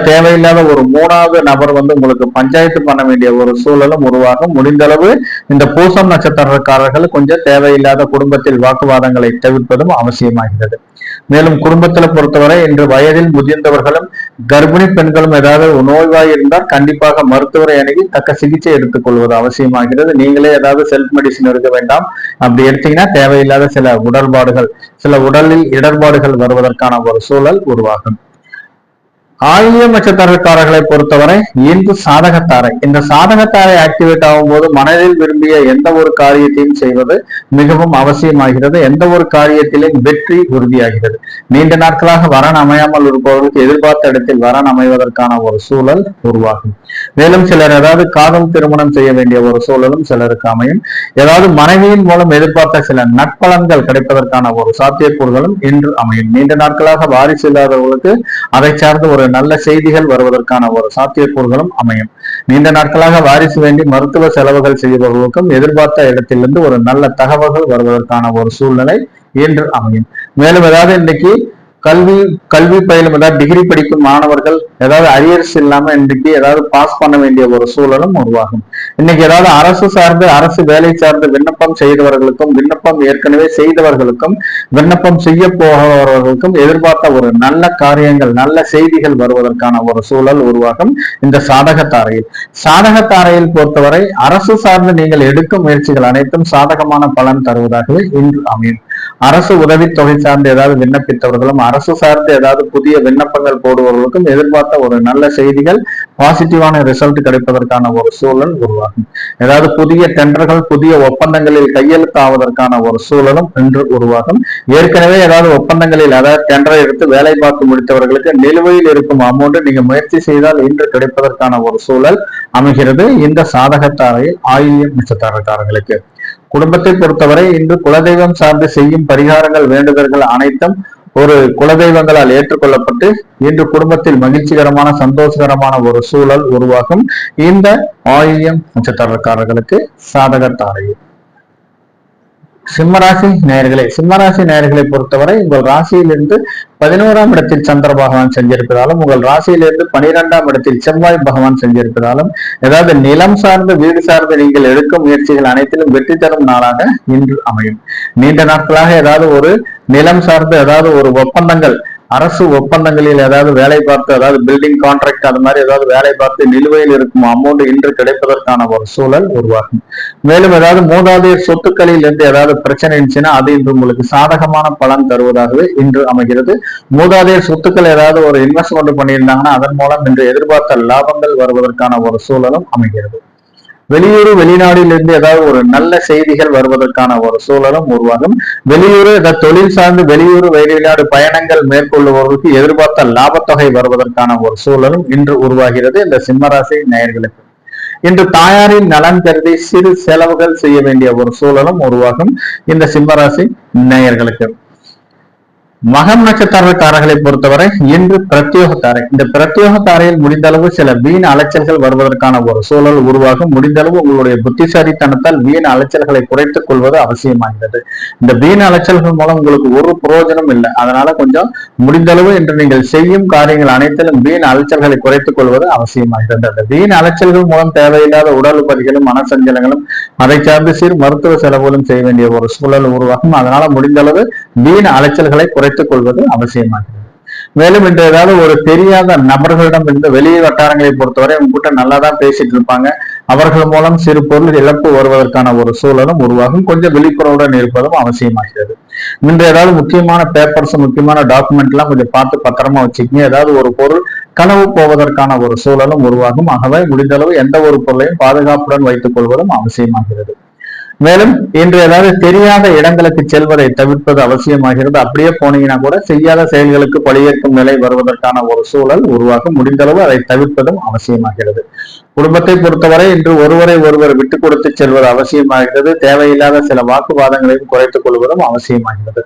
தேவையில்லாத ஒரு 3வது நபர் உங்களுக்கு பஞ்சாயத்து பண்ண வேண்டிய ஒரு சூழலும் உருவாகும். முடிந்தளவு இந்த பூசம் நட்சத்திரக்காரர்கள் கொஞ்சம் தேவையில்லாத குடும்பத்தில் வாக்குவாதங்களை தவிர்ப்பதும் அவசியமாகிறது. மேலும் குடும்பத்துல பொறுத்தவரை இன்று வயதில் முதிர்ந்தவர்களும் கர்ப்பிணி பெண்களும் ஏதாவது நோய்வாய் இருந்தால் கண்டிப்பாக மருத்துவரை அணுகி தக்க சிகிச்சை எடுத்துக் கொள்வது அவசியமாகிறது. நீங்களே ஏதாவது செல்ஃப் மெடிசின் எடுக்க வேண்டாம். அப்படி எடுத்தீங்கன்னா தேவையில்லாத சில உடலில் இடர்பாடுகள் வருவதற்கான ஒரு சூழல் உருவாகும். ஆயில்யம் நட்சத்திரக்காரர்களை பொறுத்தவரை இன்று சாதகத்தாரை, இந்த சாதகத்தாரை ஆக்டிவேட் ஆகும் போது மனதில் விரும்பிய எந்த ஒரு காரியத்தையும் செய்வது மிகவும் அவசியமாகிறது. எந்த ஒரு காரியத்திலும் வெற்றி உறுதியாகிறது. நீண்ட நாட்களாக வரன் அமையாமல் இருப்பவர்களுக்கு எதிர்பார்த்த இடத்தில் வரன் அமைவதற்கான ஒரு சூழல் உருவாகும். மேலும் சிலர் ஏதாவது காதல் திருமணம் செய்ய வேண்டிய ஒரு சூழலும் சிலருக்கு அமையும். ஏதாவது மனைவியின் மூலம் எதிர்பார்த்த சில நட்பலன்கள் கிடைப்பதற்கான ஒரு சாத்தியக்கூறுகளும் இன்று அமையும். நீண்ட நாட்களாக வாரிசு இல்லாதவர்களுக்கு அதை சார்ந்த ஒரு நல்ல செய்திகள் வருவதற்கான ஒரு சாத்தியக்கூறுகளும் அமையும். நீண்ட நாட்களாக வாரிசு வேண்டி மருத்துவ செலவுகள் செய்பவர்களுக்கும் எதிர்பார்த்த இடத்திலிருந்து ஒரு நல்ல தகவல்கள் வருவதற்கான ஒரு சூழ்நிலை இன்று அமையும். மேலும் ஏதாவது இன்னைக்கு கல்வி பயிலும் ஏதாவது டிகிரி படிக்கும் மாணவர்கள் ஏதாவது அரியர்ஸ் இல்லாம இன்றைக்கு ஏதாவது பாஸ் பண்ண வேண்டிய ஒரு சூழலும் உருவாகும். இன்னைக்கு ஏதாவது அரசு சார்ந்து அரசு வேலை சார்ந்து விண்ணப்பம் செய்தவர்களுக்கும் விண்ணப்பம் ஏற்கனவே செய்தவர்களுக்கும் விண்ணப்பம் செய்ய போகிறவர்களுக்கும் எதிர்பார்த்த ஒரு நல்ல காரியங்கள் நல்ல செய்திகள் வருவதற்கான ஒரு சூழல் உருவாகும். இந்த சாதகத்தாரையில் பொறுத்தவரை அரசு சார்ந்து நீங்கள் எடுக்கும் முயற்சிகள் அனைத்தும் சாதகமான பலன் தருவதாகவே இன்று அமையும். அரசு உதவித்தொகை சார்ந்து ஏதாவது விண்ணப்பித்தவர்களும் அரசு சார்ந்து ஏதாவது புதிய விண்ணப்பங்கள் போடுபவர்களுக்கும் எதிர்பார்த்த ஒரு நல்ல செய்திகள் பாசிட்டிவான ரிசல்ட் கிடைப்பதற்கான ஒரு சூழல் உருவாகும். ஏதாவது புதிய டெண்டர்கள் புதிய ஒப்பந்தங்களில் கையெழுத்து ஆவதற்கான ஒரு சூழலும் இன்று உருவாகும். ஏற்கனவே ஏதாவது ஒப்பந்தங்களில் அதாவது டெண்டரை எடுத்து வேலை பார்த்து முடித்தவர்களுக்கு நிலுவையில் இருக்கும் அமௌண்ட் நீங்க முயற்சி செய்தால் இன்று கிடைப்பதற்கான ஒரு சூழல் அமைகிறது. இந்த சாதகத்தாரையில் ஆயில்யம் நட்சத்திரக்காரர்களுக்கு குடும்பத்தை பொறுத்தவரை இன்று குலதெய்வம் சார்ந்து செய்யும் பரிகாரங்கள் வேண்டுதல்கள் அனைத்தும் ஒரு குலதெய்வங்களால் ஏற்றுக்கொள்ளப்பட்டு இன்று குடும்பத்தில் மகிழ்ச்சிகரமான சந்தோஷகரமான ஒரு சூழல் உருவாகும். இந்த ஆயில்யம் நட்சத்திரக்காரர்களுக்கு சாதகத்தாரையில் சிம்மராசி நேயர்களை பொறுத்தவரை உங்கள் ராசியிலிருந்து 11ஆம் இடத்தில் சந்திர பகவான் செஞ்சிருப்பதாலும் உங்கள் ராசியிலிருந்து 12ஆம் இடத்தில் செவ்வாய் பகவான் செஞ்சிருப்பதாலும் ஏதாவது நிலம் சார்ந்த வீடு சார்ந்த நீங்கள் எடுக்கும் முயற்சிகள் அனைத்திலும் வெற்றி தரும் நாளாக இன்று அமையும். நீண்ட நாட்களாக ஏதாவது ஒரு நிலம் சார்ந்து ஏதாவது ஒரு ஒப்பந்தங்கள் அரசு ஒப்பந்தங்களில் ஏதாவது வேலை பார்த்து அதாவது பில்டிங் கான்ட்ராக்ட் அது மாதிரி ஏதாவது வேலை பார்த்து நிலுவையில் இருக்கும் அமௌண்ட் இன்று கிடைப்பதற்கான ஒரு சூழல் உருவாகும். மேலும் ஏதாவது மூதாதையர் சொத்துக்களில் இருந்து ஏதாவது பிரச்சனை இருந்துச்சுன்னா அது இன்று உங்களுக்கு சாதகமான பலன் தருவதாகவே இன்று அமைகிறது. மூதாதையர் சொத்துக்கள் ஏதாவது ஒரு இன்வெஸ்ட்மெண்ட் பண்ணியிருந்தாங்கன்னா அதன் மூலம் இன்று எதிர்பார்த்த லாபங்கள் வருவதற்கான ஒரு சூழலும் அமைகிறது. வெளியூர் வெளிநாட்டிலிருந்து ஏதாவது ஒரு நல்ல செய்திகள் வருவதற்கான ஒரு சூழலும் உருவாகும். வெளியூர் ஏதாவது தொழில் சார்ந்து வெளியூர் வெளிநாடு பயணங்கள் மேற்கொள்ளுபவர்களுக்கு எதிர்பார்த்த லாபத்தொகை வருவதற்கான ஒரு சூழலும் இன்று உருவாகிறது. இந்த சிம்மராசி நேயர்களுக்கு இன்று தாயாரின் நலன் கருதி சிறு செலவுகள் செய்ய வேண்டிய ஒரு சூழலும் உருவாகும். இந்த சிம்மராசி நேயர்களுக்கு மகம் நட்சத்திரக்காரர்களை பொறுத்தவரை இன்று பிரத்யோகத்தாரை, இந்த பிரத்யோகத்தாரையில் முடிந்த அளவு சில வீண் அலைச்சல்கள் வருவதற்கான ஒரு சூழல் உருவாகும். முடிந்த அளவு உங்களுடைய புத்திசாலித்தனத்தால் வீண் அலைச்சல்களை குறைத்துக் கொள்வது அவசியமாகிறது. இந்த வீண் அலைச்சல்கள் மூலம் உங்களுக்கு ஒரு பிரயோஜனம் இல்லை. அதனால கொஞ்சம் முடிந்த அளவு இன்று நீங்கள் செய்யும் காரியங்கள் அனைத்திலும் வீண் அலைச்சல்களை குறைத்துக் கொள்வது அவசியமாகிறது. அந்த வீண் அலைச்சல்கள் மூலம் தேவையில்லாத உடல் உபாதைகளும் மனசஞ்சலங்களும் அதை சார்ந்து சிறு மருத்துவ செலவுகளும் செய்ய வேண்டிய ஒரு சூழல் உருவாகும். அதனால முடிந்த அளவு வீண் அலைச்சல்களை குறைத்துக் கொள்வது அவசியமாகிறது. மேலும் இன்று ஏதாவது ஒரு தெரியாத நபர்களிடம் இருந்து வெளி வட்டாரங்களை பொறுத்தவரை உங்ககிட்ட நல்லா தான் பேசிட்டு இருப்பாங்க. அவர்கள் மூலம் சிறு பொருள் இழப்பு வருவதற்கான ஒரு சூழலும் உருவாகும். கொஞ்சம் விழிப்புணர்வுடன் இருப்பதும் அவசியமாகிறது. இன்று ஏதாவது முக்கியமான பேப்பர்ஸ் முக்கியமான டாக்குமெண்ட் எல்லாம் கொஞ்சம் பார்த்து பத்திரமா வச்சுக்கீங்க. ஏதாவது ஒரு பொருள் களவு போவதற்கான ஒரு சூழலும் உருவாகும். ஆகவே முடிந்த அளவு எந்த ஒரு பொருளையும் பாதுகாப்புடன் வைத்துக் கொள்வதும் அவசியமாகிறது. மேலும் இன்று ஏதாவது தெரியாத இடங்களுக்கு செல்வதை தவிர்ப்பது அவசியமாகிறது. அப்படியே போனீங்கன்னா கூட செய்யாத செயல்களுக்கு பழியேற்கும் நிலை வருவதற்கான ஒரு சூழல் உருவாகும். முடிந்தளவு அதை தவிர்ப்பதும் அவசியமாகிறது. குடும்பத்தை பொறுத்தவரை இன்று ஒருவரை ஒருவர் விட்டுக் கொடுத்து செல்வது அவசியமாகிறது. தேவையில்லாத சில வாக்குவாதங்களையும் குறைத்துக் கொள்வதும் அவசியமாகிறது.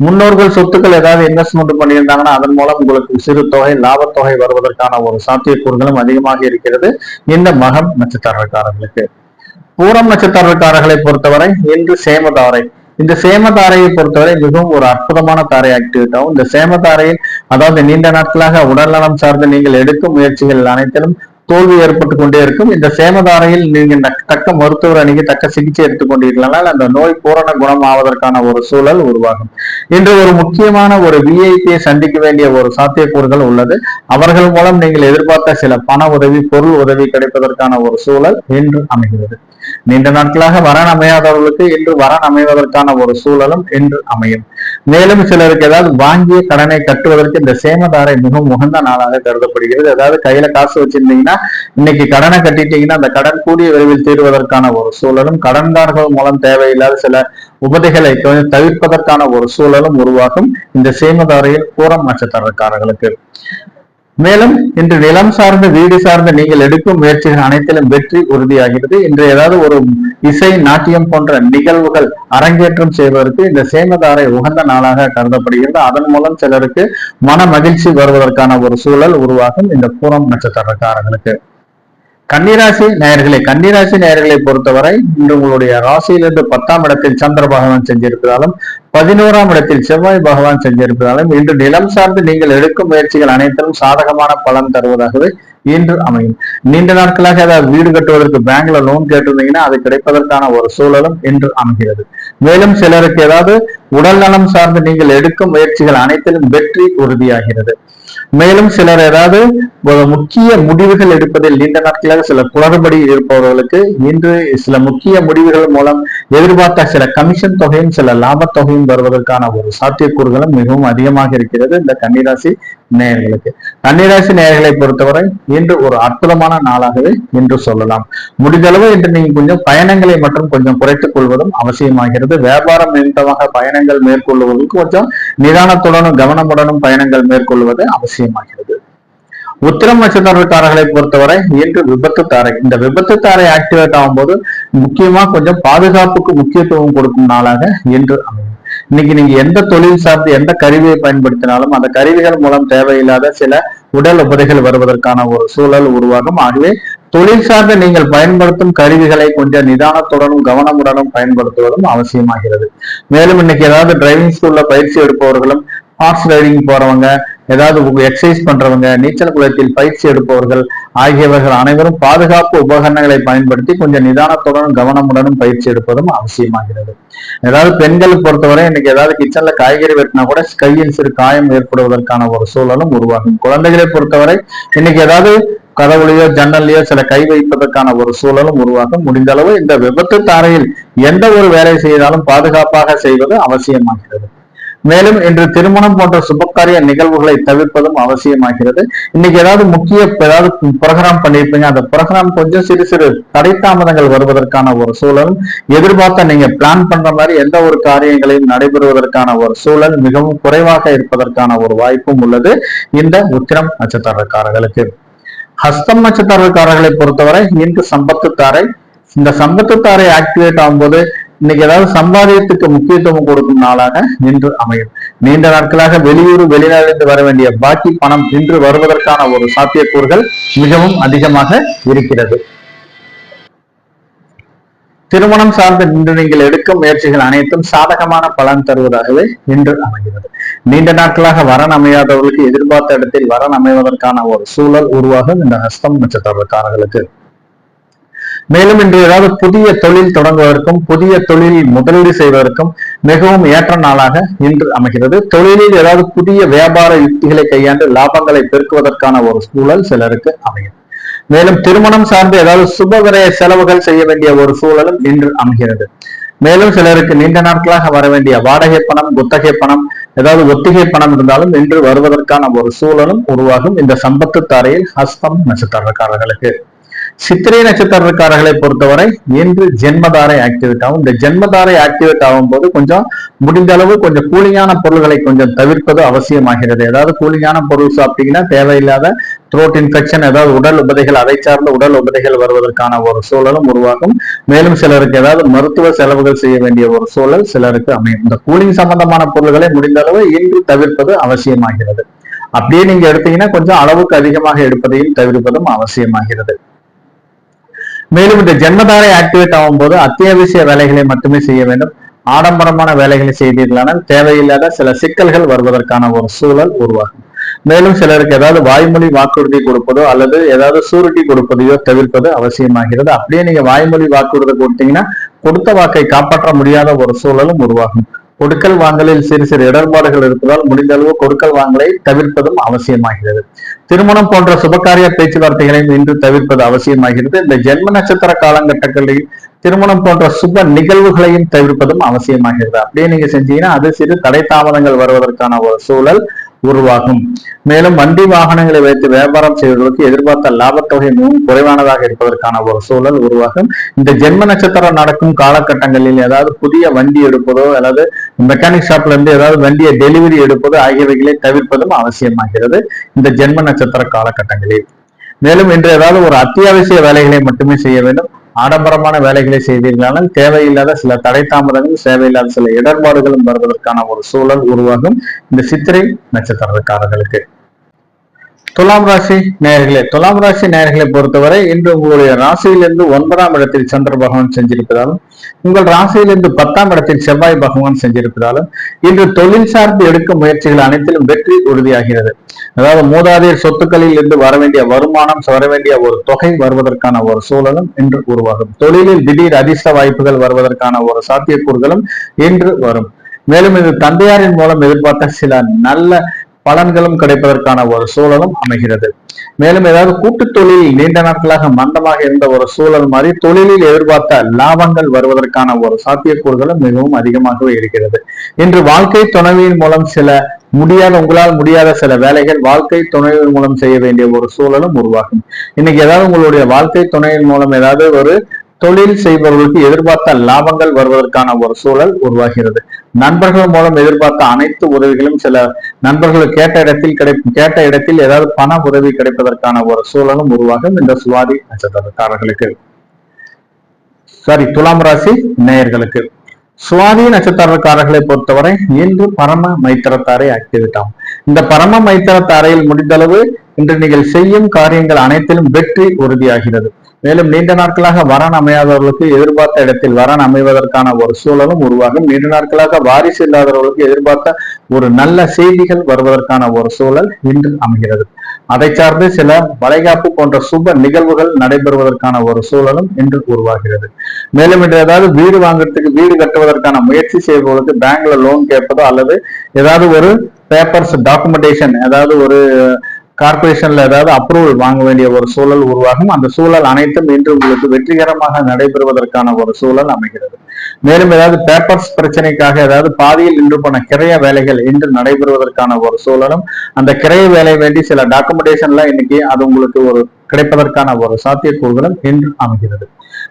முன்னோர்கள் சொத்துக்கள் ஏதாவது இன்வெஸ்ட்மெண்ட் பண்ணியிருந்தாங்கன்னா அதன் மூலம் உங்களுக்கு சிறு தொகை லாபத்தொகை வருவதற்கான ஒரு சாத்தியக்கூறுகளும் அதிகமாக இருக்கிறது. இந்த மகம் நட்சத்திரக்காரர்களுக்கு பூரம் நட்சத்திரக்காரர்களை பொறுத்தவரை இன்று சேமதாரை, இந்த சேமதாரையை பொறுத்தவரை மிகவும் ஒரு அற்புதமான தாரை ஆக்டிவேட் ஆகும். இந்த சேமதாரையில் அதாவது நீண்ட நாட்களாக உடல்நலம் சார்ந்து நீங்கள் எடுக்கும் முயற்சிகள் அனைத்திலும் தோல்வி ஏற்பட்டு கொண்டே இருக்கும். இந்த சேமதாரையில் நீங்க தக்க மருத்துவர் அணுகி தக்க சிகிச்சை எடுத்துக்கொண்டீர்களால் அந்த நோய் பூரண குணம் ஆவதற்கான ஒரு சூழல் உருவாகும். இன்று ஒரு முக்கியமான ஒரு விஐபியை சந்திக்க வேண்டிய ஒரு சாத்தியக்கூறுகள் உள்ளது. அவர்கள் மூலம் நீங்கள் எதிர்பார்த்த சில பண உதவி பொருள் உதவி கிடைப்பதற்கான ஒரு சூழல் இன்று அமைகிறது. நீண்ட நாட்களாக வரன் அமையாதவர்களுக்கு இன்று வரன் அமைவதற்கான ஒரு சூழலும் இன்று அமையும். மேலும் சிலருக்கு ஏதாவது வாங்கிய கடனை கட்டுவதற்கு இந்த சேமதாரை மிகவும் உகந்த நாளாக கருதப்படுகிறது. ஏதாவது கையில காசு வச்சிருந்தீங்கன்னா இன்னைக்கு கடனை கட்டிட்டீங்கன்னா அந்த கடன் கூடிய விரைவில் தீர்வதற்கான ஒரு சூழலும், கடன்தாரர்கள் மூலம் தேவையில்லாத சில உபதைகளை தவிர்ப்பதற்கான ஒரு சூழலும் உருவாகும் இந்த சேமதாரையில் பூரம் நட்சத்திரக்காரர்களுக்கு. மேலும் இன்று நிலம் சார்ந்த வீடு சார்ந்த நீங்கள் எடுக்கும் முயற்சிகள் அனைத்திலும் வெற்றி உறுதியாகிறது. இன்று ஏதாவது ஒரு இசை நாட்டியம் போன்ற நிகழ்வுகள் அரங்கேற்றம் செய்வதற்கு இந்த சேமதாரை உகந்த நாளாக கருதப்படுகிறது. அதன் மூலம் சிலருக்கு மன மகிழ்ச்சி வருவதற்கான ஒரு சூழல் உருவாகும் இந்த பூரம் நட்சத்திரக்காரர்களுக்கு. கன்னிராசி நேயர்களை பொறுத்தவரை இன்று உங்களுடைய ராசியிலிருந்து 10ஆம் இடத்தில் சந்திர பகவான் செஞ்சிருப்பதாலும் 11ஆம் இடத்தில் செவ்வாய் பகவான் செஞ்சிருப்பதாலும் இன்று நிலம் சார்ந்து நீங்கள் எடுக்கும் முயற்சிகள் அனைத்திலும் சாதகமான பலன் தருவதாகவே இன்று அமையும். நீண்ட நாட்களாக ஏதாவது வீடு கட்டுவதற்கு பேங்க்ல லோன் கேட்டிருந்தீங்கன்னா அது கிடைப்பதற்கான ஒரு சூழலும் இன்று அமைகிறது. மேலும் சிலருக்கு ஏதாவது உடல் நலம் சார்ந்து நீங்கள் எடுக்கும் முயற்சிகள் அனைத்திலும் வெற்றி உறுதியாகிறது. மேலும் சிலர் ஏதாவது முக்கிய முடிவுகள் எடுப்பதில் நீண்ட நாட்களாக சில குளறுபடி இருப்பவர்களுக்கு இன்று சில முக்கிய முடிவுகள் மூலம் எதிர்பார்த்த சில கமிஷன் தொகையும் சில லாப தொகையும் வருவதற்கான ஒரு சாத்தியக்கூறுகளும் மிகவும் அதிகமாக இருக்கிறது இந்த கன்னிராசி நேயர்களுக்கு. கன்னிராசி நேயர்களை பொறுத்தவரை இன்று ஒரு அற்புதமான நாளாகவே என்று சொல்லலாம். முடிந்தளவு இன்று நீங்க கொஞ்சம் பயணங்களை மட்டும் கொஞ்சம் குறைத்துக் கொள்வதும் அவசியமாகிறது. வியாபாரம் நிமித்தமாக பயணங்கள் மேற்கொள்வதற்கு கொஞ்சம் நிதானத்துடனும் கவனமுடனும் பயணங்கள் மேற்கொள்வது அவசியமாகிறது. உத்திரம் நட்சத்திரக்காரர்களை பொறுத்தவரை இன்று விபத்து தாரை. இந்த விபத்து தாரை ஆக்டிவேட் ஆகும் போது முக்கியமா கொஞ்சம் பாதுகாப்புக்கு முக்கியத்துவம் கொடுக்கும் நாளாக இன்று அமையும். இன்னைக்கு நீங்க எந்த தொழில் சார்ந்து எந்த கருவியை பயன்படுத்தினாலும் அந்த கருவிகள் மூலம் தேவையில்லாத சில உடல் உபதைகள் வருவதற்கான ஒரு சூழல் உருவாகும். ஆகவே தொழில் சார்ந்து நீங்கள் பயன்படுத்தும் கருவிகளை கொஞ்சம் நிதானத்துடனும் கவனமுடனும் பயன்படுத்துவதும் அவசியமாகிறது. மேலும் இன்னைக்கு ஏதாவது டிரைவிங் ஸ்கூல்ல பயிற்சி எடுப்பவர்களும், ஹார்ஸ் ரைடிங் போறவங்க, ஏதாவது எக்ஸசைஸ் பண்றவங்க, நீச்சல் குளத்தில் பயிற்சி எடுப்பவர்கள் ஆகியவர்கள் அனைவரும் பாதுகாப்பு உபகரணங்களை பயன்படுத்தி கொஞ்சம் நிதானத்துடனும் கவனமுடனும் பயிற்சி எடுப்பதும் அவசியமாகிறது. ஏதாவது பெண்களை பொறுத்தவரை இன்னைக்கு ஏதாவது கிச்சன்ல காய்கறி வெட்டினா கூட கையில் சிறு காயம் ஏற்படுவதற்கான ஒரு சூழலும் உருவாகும். குழந்தைகளை பொறுத்தவரை இன்னைக்கு ஏதாவது கதவுலையோ ஜன்னல்லையோ சில கை வைப்பதற்கான ஒரு சூழலும் உருவாகும். முடிந்த அளவு இந்த விபத்து தாரையில் எந்த ஒரு வேலை செய்தாலும் பாதுகாப்பாக செய்வது அவசியமாகிறது. மேலும் இன்று திருமணம் போன்ற சுபகாரிய நிகழ்வுகளை தவிர்ப்பதும் அவசியமாகிறது. இன்னைக்கு ஏதாவது புரோகிராம் பண்ணிருப்பீங்க, அந்த புரோகிராம் கொஞ்சம் சிறு சிறு தடை தாமதங்கள் வருவதற்கான ஒரு சூழலும், எதிர்பார்த்த நீங்க பிளான் பண்ற மாதிரி எந்த ஒரு காரியங்களையும் நடைபெறுவதற்கான ஒரு சூழல் மிகவும் குறைவாக இருப்பதற்கான ஒரு வாய்ப்பும் உள்ளது இந்த உத்திரம் நட்சத்திரக்காரர்களுக்கு. ஹஸ்தம் நட்சத்திரக்காரர்களை பொறுத்தவரை இன்று சம்பத்து தாரை. இந்த சம்பத்து தாரை ஆக்டிவேட் ஆகும்போது இன்னைக்கு ஏதாவது சம்பாதியத்துக்கு முக்கியத்துவம் கொடுக்கும் நாளாக இன்று அமையும். நீண்ட நாட்களாக வெளியூர் வெளிநாட்டிலிருந்து வர வேண்டிய பாக்கி பணம் இன்று வருவதற்கான ஒரு சாத்தியக்கூறுகள் மிகவும் அதிகமாக இருக்கிறது. திருமணம் சார்ந்த இன்று நீங்கள் எடுக்கும் முயற்சிகள் அனைத்தும் சாதகமான பலன் தருவதாகவே இன்று அமைகிறது. நீண்ட நாட்களாக வரன் அமையாதவர்களுக்கு எதிர்பார்த்த இடத்தில் வரன் அமைவதற்கான ஒரு சூழல் உருவாகும் இந்த ஹஸ்தம் நட்சத்திரக்காரர்களுக்கு. மேலும் இன்று ஏதாவது புதிய தொழில் தொடங்குவதற்கும் புதிய தொழிலில் முதலீடு செய்வதற்கும் மிகவும் ஏற்ற நாளாக இன்று அமைகிறது. தொழிலில் ஏதாவது புதிய வியாபார யுக்திகளை கையாண்டு லாபங்களை பெருக்குவதற்கான ஒரு சூழல் சிலருக்கு அமையும். மேலும் திருமணம் சார்ந்து ஏதாவது சுபவிரய செலவுகள் செய்ய வேண்டிய ஒரு சூழலும் இன்று அமைகிறது. மேலும் சிலருக்கு நீண்ட நாட்களாக வர வேண்டிய வாடகை பணம், குத்தகை பணம், ஏதாவது ஒத்திகை பணம் இருந்தாலும் இன்று வருவதற்கான ஒரு சூழலும் உருவாகும் இந்த சம்பத்து தாரையில் ஹஸ்தம் நட்சத்திரக்காரர்களுக்கு. சித்திரை நட்சத்திரக்காரர்களை பொறுத்தவரை இன்று ஜென்மதாரை ஆக்டிவேட் ஆகும். இந்த ஜென்மதாரை ஆக்டிவேட் ஆகும் போது கொஞ்சம் முடிந்த அளவு கொஞ்சம் கூலிங்கான பொருள்களை கொஞ்சம் தவிர்ப்பது அவசியமாகிறது. ஏதாவது கூலிங்கான பொருள் சாப்பிட்டீங்கன்னா தேவையில்லாத த்ரோட் இன்ஃபெக்ஷன், ஏதாவது உடல் உபதைகள், அதை சார்ந்த உடல் உபதைகள் வருவதற்கான ஒரு சூழலும் உருவாகும். மேலும் சிலருக்கு ஏதாவது மருத்துவ செலவுகள் செய்ய வேண்டிய ஒரு சூழல் சிலருக்கு அமையும். இந்த கூலிங் சம்பந்தமான பொருள்களை முடிந்த அளவு இன்று தவிர்ப்பது அவசியமாகிறது. அப்படியே நீங்க எடுத்தீங்கன்னா கொஞ்சம் அளவுக்கு அதிகமாக எடுப்பதையும் தவிர்ப்பதும் அவசியமாகிறது. மேலும் இந்த ஜென்மதாரை ஆக்டிவேட் ஆகும் போது அத்தியாவசிய வேலைகளை மட்டுமே செய்ய வேண்டும். ஆடம்பரமான வேலைகளை செய்தீர்களானால் தேவையில்லாத சில சிக்கல்கள் வருவதற்கான ஒரு சூழல் உருவாகும். மேலும் சிலருக்கு ஏதாவது வாய்மொழி வாக்குறுதி கொடுப்பதோ அல்லது ஏதாவது சூரிட்டி கொடுப்பதையோ தவிர்ப்பது அவசியமாகிறது. அப்படியே நீங்க வாய்மொழி வாக்குறுதி கொடுத்தீங்கன்னா கொடுத்த வாக்கை காப்பாற்ற முடியாத ஒரு சூழலும் உருவாகும். கொடுக்கல் வாங்கலில் சிறு சிறு இடர்பாடுகள் இருப்பதால் முடிந்த அளவு கொடுக்கல் வாங்கலை தவிர்ப்பதும் அவசியமாகிறது. திருமணம் போன்ற சுபகாரிய பேச்சுவார்த்தைகளையும் இன்று தவிர்ப்பது அவசியமாகிறது. இந்த ஜென்ம நட்சத்திர காலகட்டங்களில் திருமணம் போன்ற சுப நிகழ்வுகளையும் தவிர்ப்பதும் அவசியமாகிறது. அப்படியே நீங்க செஞ்சீங்கன்னா அது சிறு தடை தாமதங்கள் வருவதற்கான ஒரு சூழல் உருவாகும். மேலும் வண்டி வாகனங்களை வைத்து வியாபாரம் செய்வதற்கு எதிர்பார்த்த லாபத்தொகை மிகவும் குறைவானதாக இருப்பதற்கான ஒரு சூழல் உருவாகும். இந்த ஜென்ம நட்சத்திரம் நடக்கும் காலகட்டங்களில் ஏதாவது புதிய வண்டி எடுப்பதோ அல்லது மெக்கானிக் ஷாப்ல இருந்து ஏதாவது வண்டியை டெலிவரி எடுப்பதோ ஆகியவைகளை தவிர்ப்பதும் அவசியமாகிறது இந்த ஜென்ம நட்சத்திர காலகட்டங்களில். மேலும் இன்று ஏதாவது ஒரு அத்தியாவசிய வேலைகளை மட்டுமே செய்ய வேண்டும். ஆடம்பரமான வேலைகளை செய்தீர்களானால் தேவையில்லாத சில தடை தாமதங்களும் தேவையில்லாத சில இடர்பாடுகளும் வருவதற்கான ஒரு சூழல் உருவாகும் இந்த சித்திரை நட்சத்திரக்காரர்களுக்கு. துலாம் ராசி நேயர்களே, துலாம் ராசி நேயர்களை பொறுத்தவரை இன்று உங்களுடைய ராசியிலிருந்து 9ஆம் இடத்தில் சந்திர பகவான் செஞ்சிருப்பதாலும் உங்கள் ராசியிலிருந்து 10ஆம் இடத்தில் செவ்வாய் பகவான் செஞ்சிருப்பதாலும் இன்று தொழில் சார்ந்து எடுக்கும் முயற்சிகள் அனைத்திலும் வெற்றி உறுதியாகிறது. அதாவது மூதாதையர் சொத்துக்களில் இருந்து வர வேண்டிய வருமானம், வர வேண்டிய ஒரு தொகை வருவதற்கான ஒரு சூழலும் இன்று உருவாகும். தொழிலில் திடீர் அதிர்ஷ்ட வாய்ப்புகள் வருவதற்கான ஒரு சாத்தியக்கூறுகளும் இன்று வரும். மேலும் இது தந்தையாரின் மூலம் எதிர்பார்த்த சில நல்ல பலன்களும் கிடைப்பதற்கான ஒரு சூழலும் அமைகிறது. மேலும் ஏதாவது கூட்டு தொழில் நீண்ட நாட்களாக மந்தமாக இருந்த ஒரு சூழல் மாதிரி தொழிலில் எதிர்பார்த்த லாபங்கள் வருவதற்கான ஒரு சாத்தியக்கூறுகளும் மிகவும் அதிகமாகவே இருக்கிறது. இன்று வாழ்க்கை துணைவியின் மூலம் சில உங்களால் முடியாத சில வேலைகள் வாழ்க்கை துணைவின் மூலம் செய்ய வேண்டிய ஒரு சூழலும் உருவாகும். இன்னைக்கு ஏதாவது உங்களுடைய வாழ்க்கை துணையின் மூலம் ஏதாவது ஒரு தொழில் செய்பவர்களுக்கு எதிர்பார்த்த லாபங்கள் வருவதற்கான ஒரு சூழல் உருவாகிறது. நண்பர்கள் மூலம் எதிர்பார்த்த அனைத்து உதவிகளும் சில நண்பர்கள் கேட்ட இடத்தில் ஏதாவது பண உதவி கிடைப்பதற்கான ஒரு சூழலும் உருவாகும் இந்த சுவாதி நட்சத்திரக்காரர்களுக்கு. துலாம் ராசி நேயர்களுக்கு. சுவாதி நட்சத்திரக்காரர்களை பொறுத்தவரை இன்று பரம மைத்திரத்தாரை ஆக்கிவிட்டோம். இந்த பரம மைத்திரத்தாரையில் முடிந்தளவு இன்று நீங்கள் செய்யும் காரியங்கள் அனைத்திலும் வெற்றி உறுதியாகிறது. மேலும் நீண்ட நாட்களாக வரன் அமையாதவர்களுக்கு எதிர்பார்த்த இடத்தில் வரன் அமைவதற்கான ஒரு சூழலும் உருவாகும். நீண்ட நாட்களாக வாரிசு இல்லாதவர்களுக்கு எதிர்பார்த்த ஒரு நல்ல செய்திகள் வருவதற்கான ஒரு சூழல் இன்று அமைகிறது. அதை சார்ந்து சில வளைகாப்பு போன்ற சுப நிகழ்வுகள் நடைபெறுவதற்கான ஒரு சூழலும் இன்று உருவாகிறது. மேலும் இன்று ஏதாவது வீடு வாங்குறதுக்கு, வீடு கட்டுவதற்கான முயற்சி செய்பவர்களுக்கு பேங்க்ல லோன் கேட்பதோ அல்லது ஏதாவது ஒரு பேப்பர்ஸ் டாக்குமெண்டேஷன், ஏதாவது ஒரு கார்பரேஷன்ல ஏதாவது அப்ரூவல் வாங்க வேண்டிய ஒரு சூழல் உருவாகும். அந்த சூழல் அனைத்தும் இன்று உங்களுக்கு வெற்றிகரமாக நடைபெறுவதற்கான ஒரு சூழல் அமைகிறது. மேலும் ஏதாவது பேப்பர்ஸ் பிரச்சனைக்காக ஏதாவது பாதியில் நின்று போன கிரைய வேலைகள் இன்று நடைபெறுவதற்கான ஒரு சூழலும், அந்த கிரைய வேலை வேண்டி சில டாக்குமெண்டேஷன்ல இன்னைக்கு அது உங்களுக்கு ஒரு கிடைப்பதற்கான ஒரு சாத்தியக்கூறுகளும் இன்று அமைகிறது.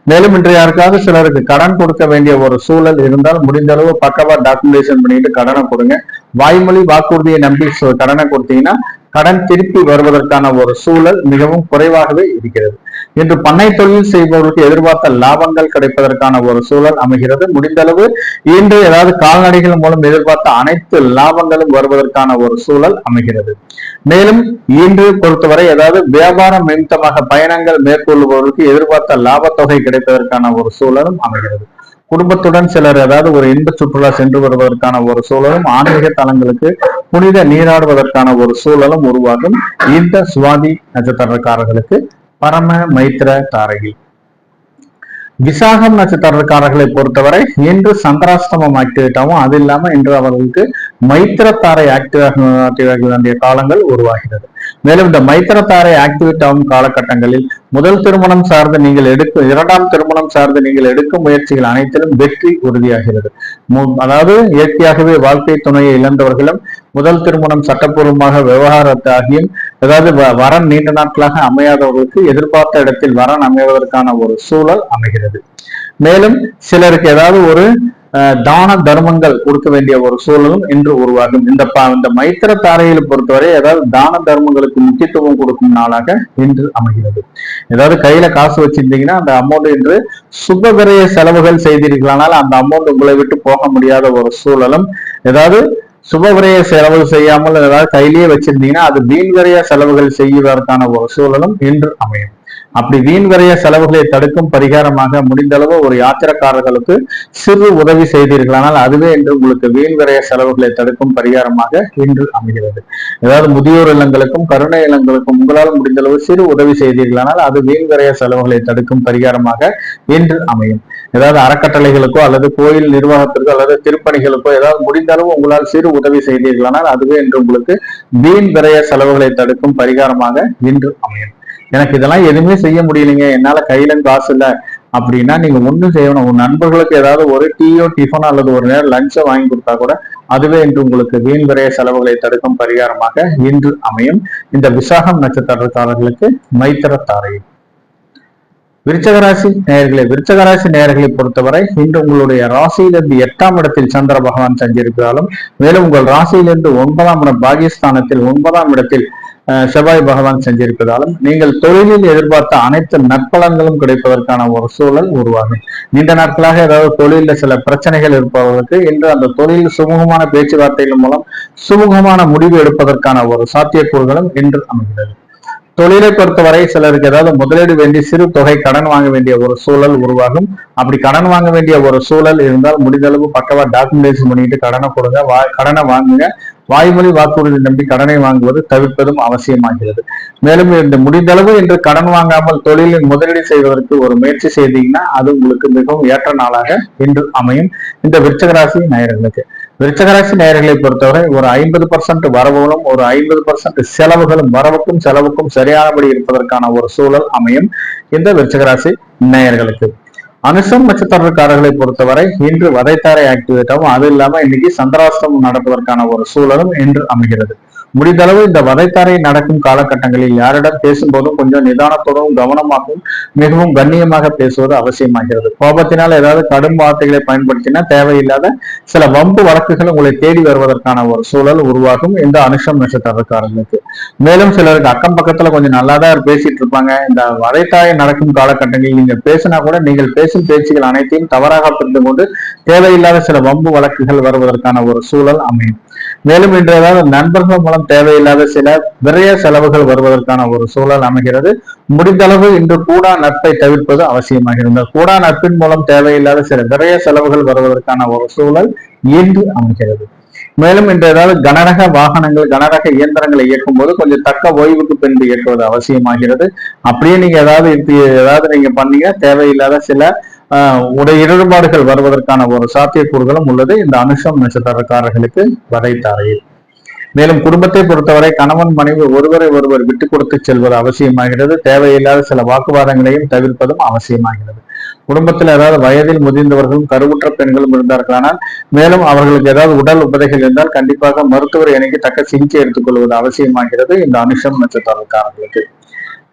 மேலும் இன்று யாருக்காவது சிலருக்கு கடன் கொடுக்க வேண்டிய ஒரு சூழல் இருந்தால் முடிந்த அளவு பக்கவா டாக்குமெண்டேஷன் பண்ணிட்டு கடனை கொடுங்க. வாய்மொழி வாக்குறுதியை நம்பி கடனை கொடுத்தீங்கன்னா கடன் திருப்பி வருவதற்கான ஒரு சூழல் மிகவும் குறைவாகவே இருக்கிறது. இன்று பண்ணை தொழில் செய்பவர்களுக்கு எதிர்பார்த்த லாபங்கள் கிடைப்பதற்கான ஒரு சூழல் அமைகிறது. முடிந்தளவு இன்று ஏதாவது கால்நடைகள் மூலம் எதிர்பார்த்த அனைத்து லாபங்களும் வருவதற்கான ஒரு சூழல் அமைகிறது. மேலும் இன்று பொறுத்தவரை ஏதாவது வியாபார நிமித்தமாக பயணங்கள் மேற்கொள்பவர்களுக்கு எதிர்பார்த்த லாபத்தொகை கிடைப்பதற்கான ஒரு சூழலும் அமைகிறது. குடும்பத்துடன் சிலர் ஏதாவது ஒரு இன்ப சுற்றுலா சென்று வருவதற்கான ஒரு சூழலும், ஆன்மீக தலங்களுக்கு புனித நீராடுவதற்கான ஒரு சூழலும் உருவாகும் இந்த சுவாதி நட்சத்திரக்காரர்களுக்கு பரம மைத்திர தாரையில். விசாகம் நட்சத்திரக்காரர்களை பொறுத்தவரை இன்று சந்திராஷ்டமம் ஆக்டிவேட் ஆகும். அது இல்லாம இன்று அவர்களுக்கு மைத்திரத்தாரை ஆக்டிவேட் வேண்டிய காலங்கள் உருவாகிறது. மேலும் இந்த மைத்திரத்தாரை ஆக்டிவேட் ஆகும் காலகட்டங்களில் முதல் திருமணம் சார்ந்து நீங்கள் இரண்டாம் திருமணம் சார்ந்து நீங்கள் எடுக்கும் முயற்சிகள் அனைத்திலும் வெற்றி உறுதியாகிறது. அதாவது இயற்கையாகவே வாழ்க்கை துணையை இழந்தவர்களும் முதல் திருமணம் சட்டப்பூர்வமாக விவகாரத்தாகியும் ஏதாவது வரன் நீண்ட நாட்களாக அமையாதவர்களுக்கு எதிர்பார்த்த இடத்தில் வரன் அமைவதற்கான ஒரு சூழல் அமைகிறது. மேலும் சிலருக்கு ஏதாவது ஒரு தான தர்மங்கள் கொடுக்க வேண்டிய ஒரு சூழலும் இன்று உருவாகும். இந்த மைத்திர தாரையில் பொறுத்தவரை ஏதாவது தான தர்மங்களுக்கு முக்கியத்துவம் கொடுக்கும் நாளாக இன்று அமைகிறது. ஏதாவது கையில காசு வச்சிருந்தீங்கன்னா அந்த அமௌண்ட் இன்று சுபவிரய செலவுகள் செய்தீர்களானால் அந்த அமௌண்ட் உங்களை விட்டு போக முடியாத ஒரு சூழலும், ஏதாவது சுபவிரய செலவு செய்யாமல் ஏதாவது கையிலேயே வச்சிருந்தீங்கன்னா அது வீண்விரய செலவுகள் செய்வதற்கான ஒரு சூழலும் இன்று அமையும். அப்படி வீண்விரய செலவுகளை தடுக்கும் பரிகாரமாக முடிந்தளவு ஒரு யாத்திரக்காரர்களுக்கு சிறு உதவி செய்தீர்களானால் அதுவே இன்று உங்களுக்கு வீண்விரய செலவுகளை தடுக்கும் பரிகாரமாக இன்று அமைகிறது. ஏதாவது முதியோர் இல்லங்களுக்கும் கருணை இல்லங்களுக்கும் உங்களால் முடிந்தளவு சிறு உதவி செய்தீர்களானால் அது வீண்விரய செலவுகளை தடுக்கும் பரிகாரமாக இன்று அமையும். ஏதாவது அறக்கட்டளைகளுக்கோ அல்லது கோயில் நிர்வாகத்திற்கோ அல்லது திருப்பணிகளுக்கோ ஏதாவது முடிந்த அளவு உங்களால் சிறு உதவி செய்தீர்களானால் அதுவே இன்று உங்களுக்கு வீண் விரய செலவுகளை தடுக்கும் பரிகாரமாக இன்று அமையும். எனக்கு இதெல்லாம் எதுவுமே செய்ய முடியலைங்க, என்னால கையில காசு இல்லை அப்படின்னா நீங்க ஒண்ணும் செய்யணும். உங்க நண்பர்களுக்கு ஏதாவது ஒரு டீயோ டிஃபனோ அல்லது ஒரு நேரம் லஞ்சோ வாங்கி கொடுத்தா கூட அதுவே இன்று உங்களுக்கு வீண் விரைய செலவுகளை தடுக்கும் பரிகாரமாக இன்று அமையும். இந்த விசாகம் நட்சத்திரக்காரர்களுக்கு மைத்திர தாரை. விருச்சகராசி நேயர்களே, விருச்சகராசி நேயர்களை பொறுத்தவரை இன்று உங்களுடைய ராசியிலிருந்து 8ஆம் இடத்தில் சந்திர பகவான் சஞ்சரிப்பதாலும், மேலும் உங்கள் ராசியிலிருந்து 9ஆம் இடம் பாகிஸ்தானத்தில் 9ஆம் இடத்தில் செவ்வாய் பகவான் செஞ்சிருப்பதாலும் நீங்கள் தொழிலில் எதிர்பார்த்த அனைத்து நற்பலன்களும் கிடைப்பதற்கான ஒரு சூழல் உருவாகும். நீண்ட நாட்களாக ஏதாவது தொழில சில பிரச்சனைகள் இருப்பவர்களுக்கு இன்று அந்த தொழில் சுமூகமான பேச்சுவார்த்தைகள் மூலம் சுமூகமான முடிவு எடுப்பதற்கான ஒரு சாத்தியக்கூறுகளும் இன்று அமைகிறது. தொழிலை பொறுத்தவரை சிலருக்கு ஏதாவது முதலீடு வேண்டி சிறு தொகை கடன் வாங்க வேண்டிய ஒரு சூழல் உருவாகும். அப்படி கடன் வாங்க வேண்டிய ஒரு சூழல் இருந்தால் முடிந்தளவு பக்கவா டாக்குமெண்டேஷன் பண்ணிட்டு கடனை கொடுங்க, கடனை வாங்குங்க. வாய்மொழி வாக்குறுதி நம்பி கடனை வாங்குவது தவிர்ப்பதும் அவசியமாகிறது. மேலும் இந்த முடிந்தளவு என்று கடன் வாங்காமல் தொழிலில் முதலீடு செய்வதற்கு ஒரு முயற்சி செய்தீங்கன்னா அது உங்களுக்கு மிகவும் ஏற்ற நாளாக இன்று அமையும். இந்த விருச்சகராசி நேயர்களுக்கு, விருச்சகராசி நேயர்களை பொறுத்தவரை ஒரு 50% வரவுகளும் ஒரு 50% செலவுகளும் வரவுக்கும் செலவுக்கும் சரியானபடி இருப்பதற்கான ஒரு சூழல் அமையும் இந்த விருச்சகராசி நேயர்களுக்கு. அனுஷம் நட்சத்திரக்காரர்களை பொறுத்தவரை இன்று வதைத்தாரை ஆக்டிவேட் ஆகும். அது இல்லாம இன்னைக்கு சந்திராஷ்டமம் நடப்பதற்கான ஒரு சூழலும் இன்று அமைகிறது. முடிந்தளவு இந்த வதைத்தாரை நடக்கும் காலகட்டங்களில் யாரிடம் பேசும்போதும் கொஞ்சம் நிதானத்தோடும் கவனமாகவும் மிகவும் கண்ணியமாக பேசுவது அவசியமாகிறது. கோபத்தினால் ஏதாவது கடும் வார்த்தைகளை பயன்படுத்தினா தேவையில்லாத சில வம்பு வழக்குகள் உங்களை தேடி வருவதற்கான ஒரு சூழல் உருவாகும் இந்த அனுஷம் நட்சத்திரக்காரர்களுக்கு. மேலும் சிலருக்கு அக்கம் பக்கத்துல கொஞ்சம் நல்லாதான் பேசிட்டு இருப்பாங்க. இந்த வதைத்தாரை நடக்கும் காலகட்டங்களில் நீங்க பேசினா கூட நீங்கள் பேசும் பேச்சுகள் அனைத்தையும் தவறாக புரிந்து கொண்டு தேவையில்லாத சில வம்பு வழக்குகள் வருவதற்கான ஒரு சூழல் அமையும். மேலும் இன்று ஏதாவது நண்பர்கள் மூலம் தேவையில்லாத சில விரைய செலவுகள் வருவதற்கான ஒரு சூழல் அமைகிறது. முடிந்தளவு இன்று கூடா நட்பை தவிர்ப்பது அவசியமாகிறது. இந்த கூடா நட்பின் மூலம் தேவையில்லாத சில விரைய செலவுகள் வருவதற்கான ஒரு சூழல் இன்று அமைகிறது. மேலும் இன்று ஏதாவது கனரக வாகனங்கள் கனரக இயந்திரங்களை இயக்கும் போது கொஞ்சம் தக்க ஓய்வுக்கு பின்பு இயக்குவது அவசியமாகிறது. அப்படியே நீங்க ஏதாவது நீங்க பண்ணீங்க தேவையில்லாத சில இடர்பாடுகள் வருவதற்கான ஒரு சாத்தியக்கூறுகளும் உள்ளது இந்த அனுஷம் நட்சத்திரக்காரர்களுக்கு வதைத்தாரையில். மேலும் குடும்பத்தை பொறுத்தவரை கணவன் மனைவி ஒருவரை ஒருவர் விட்டுக் கொடுத்து செல்வது அவசியமாகிறது. தேவையில்லாத சில வாக்குவாதங்களையும் தவிர்ப்பதும் அவசியமாகிறது. குடும்பத்தில் ஏதாவது வயதில் முதிர்ந்தவர்களும் கருவுற்ற பெண்களும் இருந்தார்களானால் மேலும் அவர்களுக்கு ஏதாவது உடல் உபதைகள் இருந்தால் கண்டிப்பாக மருத்துவரை இணைக்கி தக்க சிகிச்சை எடுத்துக் கொள்வது அவசியமாகிறது இந்த அனுஷம் நட்சத்திரக்காரர்களுக்கு.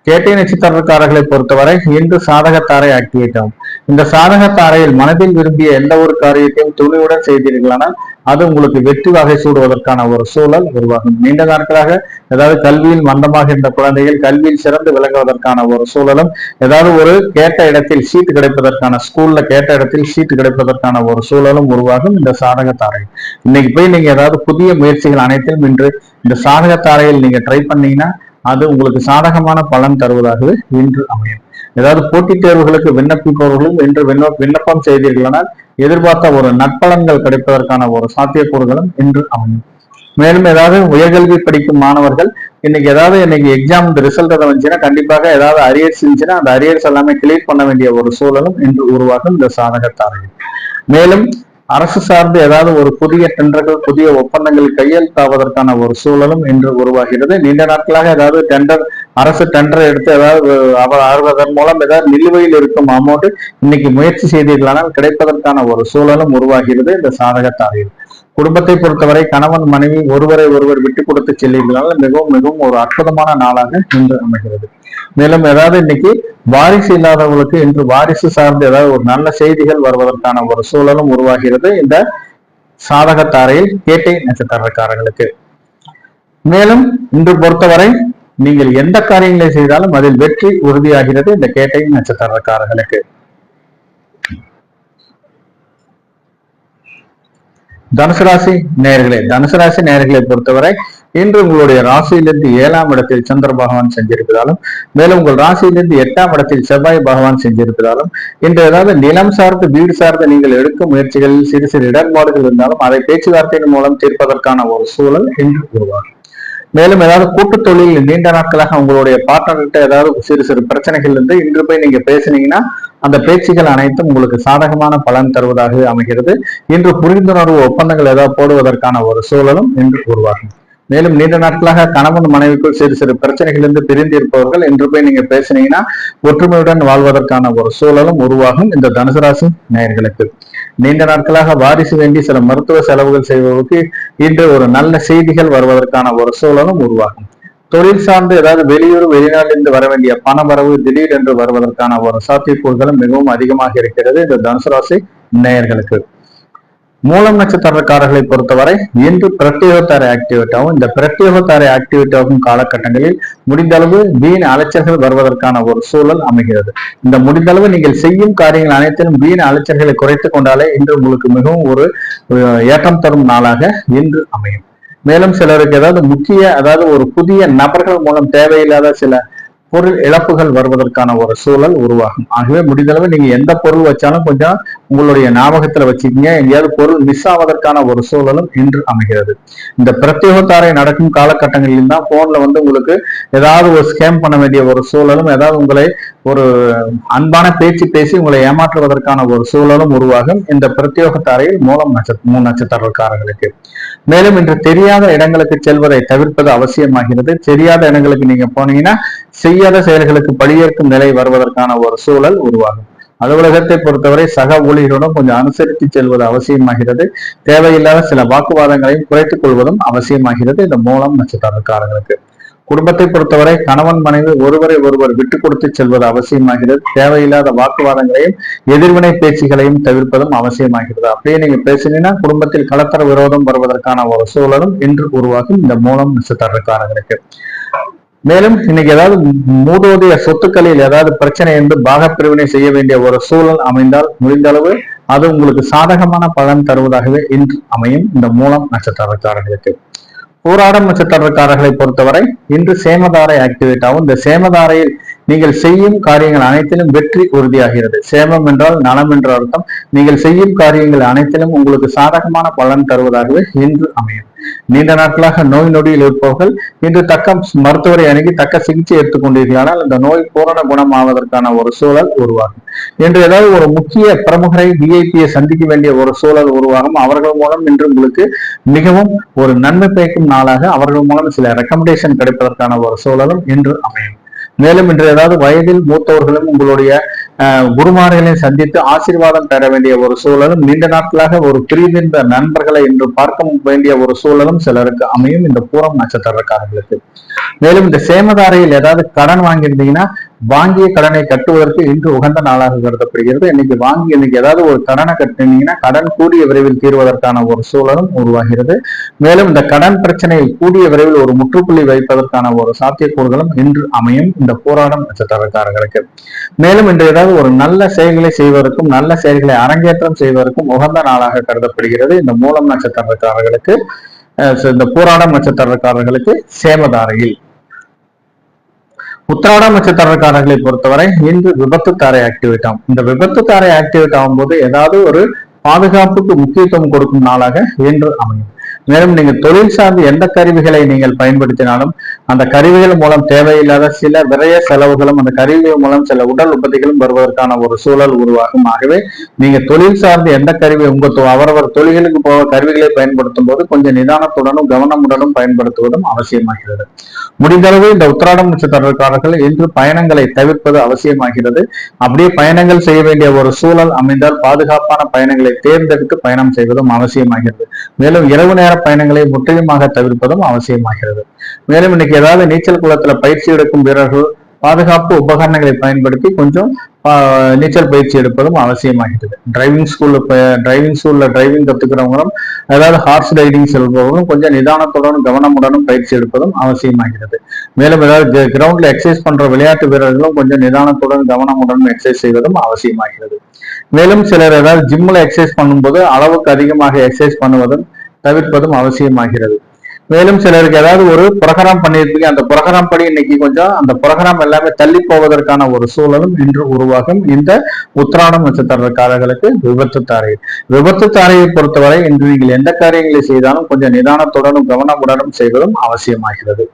கேட்டை நட்சத்திரக்காரர்களை பொறுத்தவரை இன்று சாதகத்தாரை ஆக்டிவேட் ஆகும். இந்த சாதகத்தாரையில் மனதில் விரும்பிய எந்த ஒரு காரியத்தையும் துணிவுடன் செய்தீர்களானால் அது உங்களுக்கு வெற்றி வகை சூடுவதற்கான ஒரு சூழல் உருவாகும். நீண்ட நாட்களாக ஏதாவது கல்வியில் மந்தமாக இருந்த குழந்தைகள் கல்வியில் சிறந்து விளங்குவதற்கான ஒரு சூழலும், ஏதாவது ஒரு கேட்ட இடத்தில் சீட்டு கிடைப்பதற்கான ஸ்கூல்ல கேட்ட இடத்தில் சீட்டு கிடைப்பதற்கான ஒரு சூழலும் உருவாகும் இந்த சாதகத்தாரை. இன்னைக்கு போய் நீங்க ஏதாவது புதிய முயற்சிகள் அனைத்திலும் இன்று இந்த சாதகத்தாரையில் நீங்க ட்ரை பண்ணீங்கன்னா அது உங்களுக்கு சாதகமான பலன் தருவதாகவே இன்று அமையும். ஏதாவது போட்டித் தேர்வுகளுக்கு விண்ணப்பிப்பவர்களும் இன்று விண்ணப்பம் செய்தீர்களானால் எதிர்பார்த்த ஒரு நற்பலன்கள் கிடைப்பதற்கான ஒரு சாத்தியக்கூறுகளும் இன்று அமையும். மேலும் ஏதாவது உயர்கல்வி படிக்கும் மாணவர்கள் இன்னைக்கு எக்ஸாம் ரிசல்ட் வந்துச்சுன்னா கண்டிப்பாக ஏதாவது அரியர்ஸ் இருந்துச்சுன்னா அந்த அரியர்ஸ் எல்லாமே கிளியர் பண்ண வேண்டிய ஒரு சூழலும் இன்று உருவாகும் இந்த சாதகத்தாரையில். மேலும் அரசு சார்ந்து ஏதாவது ஒரு புதிய டெண்டர்கள் புதிய ஒப்பந்தங்கள் கையெழுத்தாவதற்கான ஒரு சூழலும் இன்று உருவாகிறது. நீண்ட நாட்களாக ஏதாவது அரசு டெண்டர் எடுத்து அதன் மூலம் ஏதாவது நிலுவையில் இருக்கும் அமௌண்ட் இன்னைக்கு முயற்சி செய்தீர்களானால் கிடைப்பதற்கான ஒரு சூழலும் உருவாகிறது இந்த சாதகத்தாரையில். குடும்பத்தை பொறுத்தவரை கணவன் மனைவி ஒருவரை ஒருவர் விட்டுக் கொடுத்து செல்வீர்களால் மிகவும் மிகவும் ஒரு அற்புதமான நாளாக இன்று அமைகிறது. மேலும் ஏதாவது இன்னைக்கு வாரிசு இல்லாதவர்களுக்கு இன்று வாரிசு சார்ந்து ஏதாவது ஒரு நல்ல செய்திகள் வருவதற்கான ஒரு சூழலும் உருவாகிறது இந்த சாதகத்தாரையில் கேட்டை நட்சத்திரக்காரர்களுக்கு. மேலும் இன்று பொறுத்தவரை நீங்கள் எந்த காரியங்களை செய்தாலும் அதில் வெற்றி உறுதியாகிறது இந்த கேட்டை நட்சத்திரக்காரர்களுக்கு. தனுசு ராசி நேயர்களை பொறுத்தவரை இன்று உங்களுடைய ராசியிலிருந்து 7ஆம் இடத்தில் சந்திர பகவான் செஞ்சிருப்பதாலும் மேலும் உங்கள் ராசியிலிருந்து 8ஆம் இடத்தில் செவ்வாய் பகவான் செஞ்சிருப்பதாலும் இன்று ஏதாவது நிலம் சார்ந்து வீடு சார்ந்து நீங்கள் எடுக்கும் முயற்சிகளில் சிறு சிறு இடர்பாடுகள் இருந்தாலும் அதை பேச்சுவார்த்தையின் மூலம் தீர்ப்பதற்கான ஒரு சூழல் இன்று உருவாகும். மேலும் ஏதாவது கூட்டு தொழில் நீண்ட நாட்களாக உங்களுடைய பார்ட்னர்கிட்ட ஏதாவது சிறு சிறு பிரச்சனைகள் இருந்து இன்று போய் நீங்க பேசுனீங்கன்னா அந்த பேச்சுகள் அனைத்தும் உங்களுக்கு சாதகமான பலன் தருவதாக அமைகிறது. இன்று புரிந்துணர்வு ஒப்பந்தங்கள் ஏதாவது போடுவதற்கான ஒரு சூழலும் இன்று உருவாகும். மேலும் நீண்ட நாட்களாக கணவன் மனைவிக்குள் சிறு சிறு பிரச்சனைகள் இருந்து பிரிந்து இருப்பவர்கள் இன்று போய் நீங்க பேசினீங்கன்னா ஒற்றுமையுடன் வாழ்வதற்கான ஒரு சூழலும் உருவாகும். இந்த தனுசு ராசி நேயர்களுக்கு நீண்ட நாட்களாக வாரிசு வேண்டி சில மருத்துவ செலவுகள் செய்வதற்கு இன்று ஒரு நல்ல செய்திகள் வருவதற்கான ஒரு சூழலும் உருவாகும். தொழில் சார்ந்து ஏதாவது வெளியூர் வெளிநாட்டிலிருந்து வர வேண்டிய பண வரவு திடீரென்று வருவதற்கான ஒரு சாத்தியக்கூறுகளும் மிகவும் அதிகமாக இருக்கிறது இந்த தனுசு ராசி நேயர்களுக்கு. மூலம் நட்சத்திரக்காரர்களை பொறுத்தவரை இன்று பிரத்யோகத்தாரை ஆக்டிவேட் ஆகும். இந்த பிரத்யோகத்தாரை ஆக்டிவேட் ஆகும் காலகட்டங்களில் முடிந்தளவு வீண் அலைச்சல்கள் வருவதற்கான ஒரு சூழல் அமைகிறது. இந்த முடிந்தளவு நீங்கள் செய்யும் காரியங்கள் அனைத்திலும் வீண் அலைச்சல்களை குறைத்துக் கொண்டாலே இன்று உங்களுக்கு மிகவும் ஒரு ஏற்றம் தரும் நாளாக இன்று அமையும். மேலும் சிலருக்கு ஏதாவது ஒரு புதிய நபர்கள் மூலம் தேவையில்லாத சில பொருள் இழப்புகள் வருவதற்கான ஒரு சூழல் உருவாகும். ஆகவே முடிந்தளவு நீங்க எந்த பொருள் வச்சாலும் கொஞ்சம் உங்களுடைய ஞாபகத்துல வச்சுக்கீங்க. எங்கேயாவது பொருள் மிஸ் ஆவதற்கான ஒரு சூழலும் இன்று அமைகிறது. இந்த பிரத்யோகத்தாரை நடக்கும் காலகட்டங்களில் தான் போன்ல உங்களுக்கு ஏதாவது ஒரு ஸ்கேம் பண்ண வேண்டிய ஒரு சூழலும் ஏதாவது உங்களை ஒரு அன்பான பேச்சு பேசி உங்களை ஏமாற்றுவதற்கான ஒரு சூழலும் உருவாகும் இந்த பிரத்யோகத்தாரையில் மூலம் நட்சத்திரக்காரர்களுக்கு. மேலும் இன்று தெரியாத இடங்களுக்கு செல்வதை தவிர்ப்பது அவசியமாகிறது. தெரியாத இடங்களுக்கு நீங்க போனீங்கன்னா செய்யாத செயல்களுக்கு பழியேற்கும் நிலை வருவதற்கான ஒரு சூழல் உருவாகும். அலுவலகத்தை பொறுத்தவரை சக ஊழியர்களுடன் கொஞ்சம் அனுசரித்து செல்வது அவசியமாகிறது. தேவையில்லாத சில வாக்குவாதங்களையும் குறைத்துக் கொள்வதும் அவசியமாகிறது இந்த மூலம் நட்சத்திரக்காரர்களுக்கு. குடும்பத்தை பொறுத்தவரை கணவன் மனைவி ஒருவரை ஒருவர் விட்டு கொடுத்து செல்வது அவசியமாகிறது. தேவையில்லாத வாக்குவாதங்களையும் எதிர்வினை பேச்சுகளையும் தவிர்ப்பதும் அவசியமாகிறது. அப்படியே நீங்க பேசினீங்கன்னா குடும்பத்தில் கலத்தர விரோதம் வருவதற்கான ஒரு சூழலும் இன்று உருவாகும் இந்த மூலம் நட்சத்திரக்காரர்களுக்கு. மேலும் இன்னைக்கு ஏதாவது மூதோதிய சொத்துக்களில் ஏதாவது பிரச்சனை என்று பாகப்பிரிவினை செய்ய வேண்டிய ஒரு சூழல் அமைந்தால் முடிந்த அளவு அது உங்களுக்கு சாதகமான பலன் தருவதாகவே இன்று அமையும் இந்த மூலம் நட்சத்திரக்காரர்களுக்கு. போராடம் நட்சத்திரக்காரர்களை பொறுத்தவரை இன்று சேமதாரை ஆக்டிவேட் ஆகும். இந்த சேமதாரையில் நீங்கள் செய்யும் காரியங்கள் அனைத்திலும் வெற்றி உறுதியாகிறது. சேமம் என்றால் நலம் என்ற அர்த்தம். நீங்கள் செய்யும் காரியங்கள் அனைத்திலும் உங்களுக்கு சாதகமான பலன் தருவதாகவே இன்று அமையும். நீண்ட நாட்களாக நோய் நொடியில் இருப்பவர்கள் இன்று தக்க மருத்துவரை அணுகி தக்க சிகிச்சை எடுத்துக்கொண்டீர்களானால் இந்த நோய் பூரண குணமாவதற்கான ஒரு சூழல் உருவாகும். இன்று ஏதாவது ஒரு முக்கிய பிரமுகரை விஐபியை சந்திக்க வேண்டிய ஒரு சூழல் உருவாகும். அவர்கள் மூலம் இன்று உங்களுக்கு மிகவும் ஒரு நன்மை பயக்கும் நாளாக அவர்கள் மூலம் சில ரெக்கமெண்டேஷன் கிடைப்பதற்கான ஒரு சூழலும் இன்று அமையும். மேலும் இன்று ஏதாவது வயதில் மூத்தவர்களும் உங்களுடைய குருமார்களை சந்தித்து ஆசீர்வாதம் பெற வேண்டிய ஒரு சூழலும் நீண்ட நாட்களாக ஒரு பிரிவிந்த நண்பர்களை இன்று பார்க்க வேண்டிய ஒரு சூழலும் சிலருக்கு அமையும் இந்த பூரம் நட்சத்திரக்காரர்களுக்கு. மேலும் இந்த சேமதாரையில் ஏதாவது கடன் வாங்கியிருந்தீங்கன்னா வாங்கிய கடனை கட்டுவதற்கு இன்று உகந்த நாளாக கருதப்படுகிறது. இன்னைக்கு ஏதாவது ஒரு கடனை கட்டினீங்கன்னா கடன் கூடிய விரைவில் தீர்வதற்கான ஒரு சூழலும் உருவாகிறது. மேலும் இந்த கடன் பிரச்சனையை கூடிய விரைவில் ஒரு முற்றுப்புள்ளி வைப்பதற்கான ஒரு சாத்தியக்கூறுகளும் இன்று அமையும் இந்த போராடம் நட்சத்திரக்காரர்களுக்கு. மேலும் இன்று ஏதாவது ஒரு நல்ல செயல்களை செய்வதற்கும் நல்ல செயல்களை அரங்கேற்றம் செய்வதற்கும் உகந்த நாளாக கருதப்படுகிறது இந்த மூலம் நட்சத்திரக்காரர்களுக்கு. இந்த போராடம் நட்சத்திரக்காரர்களுக்கு சேமதாரையில். உத்திராடம் நட்சத்திரக்காரர்களை பொறுத்தவரை இன்று விபத்து தாரை ஆக்டிவேட் ஆகும். இந்த விபத்து தாரை ஆக்டிவேட் ஆகும் போது ஏதாவது ஒரு பாதுகாப்புக்கு முக்கியத்துவம் கொடுக்கும் நாளாக இன்று அமையும். மேலும் நீங்கள் தொழில் சார்ந்து எந்த கருவிகளை நீங்கள் பயன்படுத்தினாலும் அந்த கருவிகள் மூலம் தேவையில்லாத சில விரைய செலவுகளும் அந்த கருவிகள் மூலம் சில உடல் உபத்திகளும் வருவதற்கான ஒரு சூழல் உருவாகும். ஆகவே நீங்க தொழில் சார்ந்து எந்த கருவி அவரவர் தொழில்களுக்கு போக கருவிகளை பயன்படுத்தும் போது கொஞ்சம் நிதானத்துடனும் கவனமுடனும் பயன்படுத்துவதும் அவசியமாகிறது. முடிந்தளவு இந்த உத்திராடம் நட்சத்திரக்காரர்கள் இன்று பயணங்களை தவிர்ப்பது அவசியமாகிறது. அப்படியே பயணங்கள் செய்ய வேண்டிய ஒரு சூழல் அமைந்தால் பாதுகாப்பான பயணங்களை தேர்ந்தெடுத்து பயணம் செய்வதும் அவசியமாகிறது. மேலும் இரவு நேர பயணங்களை முற்றிலுமாக தவிர்ப்பதும் அவசியமாகிறது. மேலும் இன்னைக்கு ஏதாவது நீச்சல் குளத்துல பயிற்சி எடுக்கும் வீரர்கள் பாதுகாப்பு உபகரணங்களை பயன்படுத்தி கொஞ்சம் நீச்சல் பயிற்சி எடுப்பதும் அவசியமாகிறது. டிரைவிங் ஸ்கூல்ல டிரைவிங் கத்துக்கிறவங்களும் ஏதாவது ஹார்ஸ் ரைடிங் செல்பவர்களும் கொஞ்சம் நிதானத்துடனும் கவனமுடனும் பயிற்சி எடுப்பதும் அவசியமாகிறது. மேலும் ஏதாவது கிரவுண்ட்ல எக்ஸசைஸ் பண்ற விளையாட்டு வீரர்களும் கொஞ்சம் நிதானத்துடன் கவனமுடனும் எக்ஸசைஸ் செய்வதும் அவசியமாகிறது. மேலும் சிலர் ஏதாவது ஜிம்ல எக்ஸசைஸ் பண்ணும்போது அளவுக்கு அதிகமாக எக்ஸசைஸ் பண்ணுவதும் தவிர்ப்பதும் அவசியமாகிறது. மேலும் சிலருக்கு ஏதாவது ஒரு புரோகிராம் பண்ணியிருப்பீங்க, அந்த புரோகிராம் படி இன்னைக்கு கொஞ்சம் அந்த புரோகிராம் எல்லாமே தள்ளி போவதற்கான ஒரு சூழலும் இன்று உருவாகும். இந்த உத்திராடம் நட்சத்திரக்காரர்களுக்கு விபத்து தாரை. விபத்து தாரையை பொறுத்தவரை இன்று நீங்கள் எந்த காரியங்களை செய்தாலும் கொஞ்சம் நிதானத்துடனும் கவனமுடனும் செய்வதும் அவசியமாகிறது.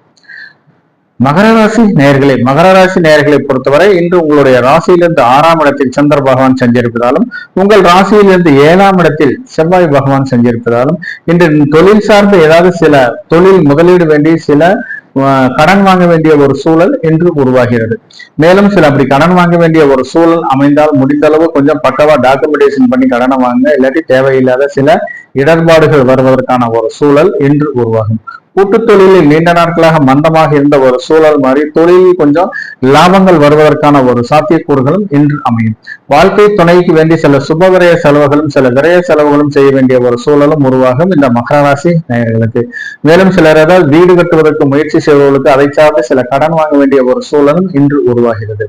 மகர ராசி நேயர்களை பொறுத்தவரை இன்று உங்களுடைய ராசியிலிருந்து 6ஆம் இடத்தில் சந்திர பகவான் செஞ்சிருப்பதாலும், உங்கள் ராசியிலிருந்து 7ஆம் இடத்தில் செவ்வாய் பகவான் செஞ்சிருப்பதாலும், இன்று தொழில் சார்ந்த ஏதாவது சில தொழில் முதலீடு வேண்டி சில கடன் வாங்க வேண்டிய ஒரு சூழல் இன்று உருவாகிறது. மேலும் சில அப்படி கடன் வாங்க வேண்டிய ஒரு சூழல் அமைந்தால் முடிந்த அளவு கொஞ்சம் பக்கவா டாக்குமெண்டேஷன் பண்ணி கடனை வாங்க, இல்லாட்டி தேவையில்லாத சில இடர்பாடுகள் வருவதற்கான ஒரு சூழல் இன்று உருவாகும். கூட்டு தொழிலில் நீண்ட நாட்களாக மந்தமாக இருந்த ஒரு சூழல் மாறி தொழிலில் கொஞ்சம் லாபங்கள் வருவதற்கான ஒரு சாத்தியக்கூறுகளும் இன்று அமையும். வாழ்க்கை துணைக்கு வேண்டி சில சுபவிரய செலவுகளும் சில விரய செலவுகளும் செய்ய வேண்டிய ஒரு சூழலும் உருவாகும் இந்த மகர ராசி நேயர்களுக்கு. மேலும் சிலர் ஏதாவது வீடு கட்டுவதற்கு முயற்சி செய்வர்களுக்கு அதை சார்ந்து சில கடன் வாங்க வேண்டிய ஒரு சூழலும் இன்று உருவாகிறது.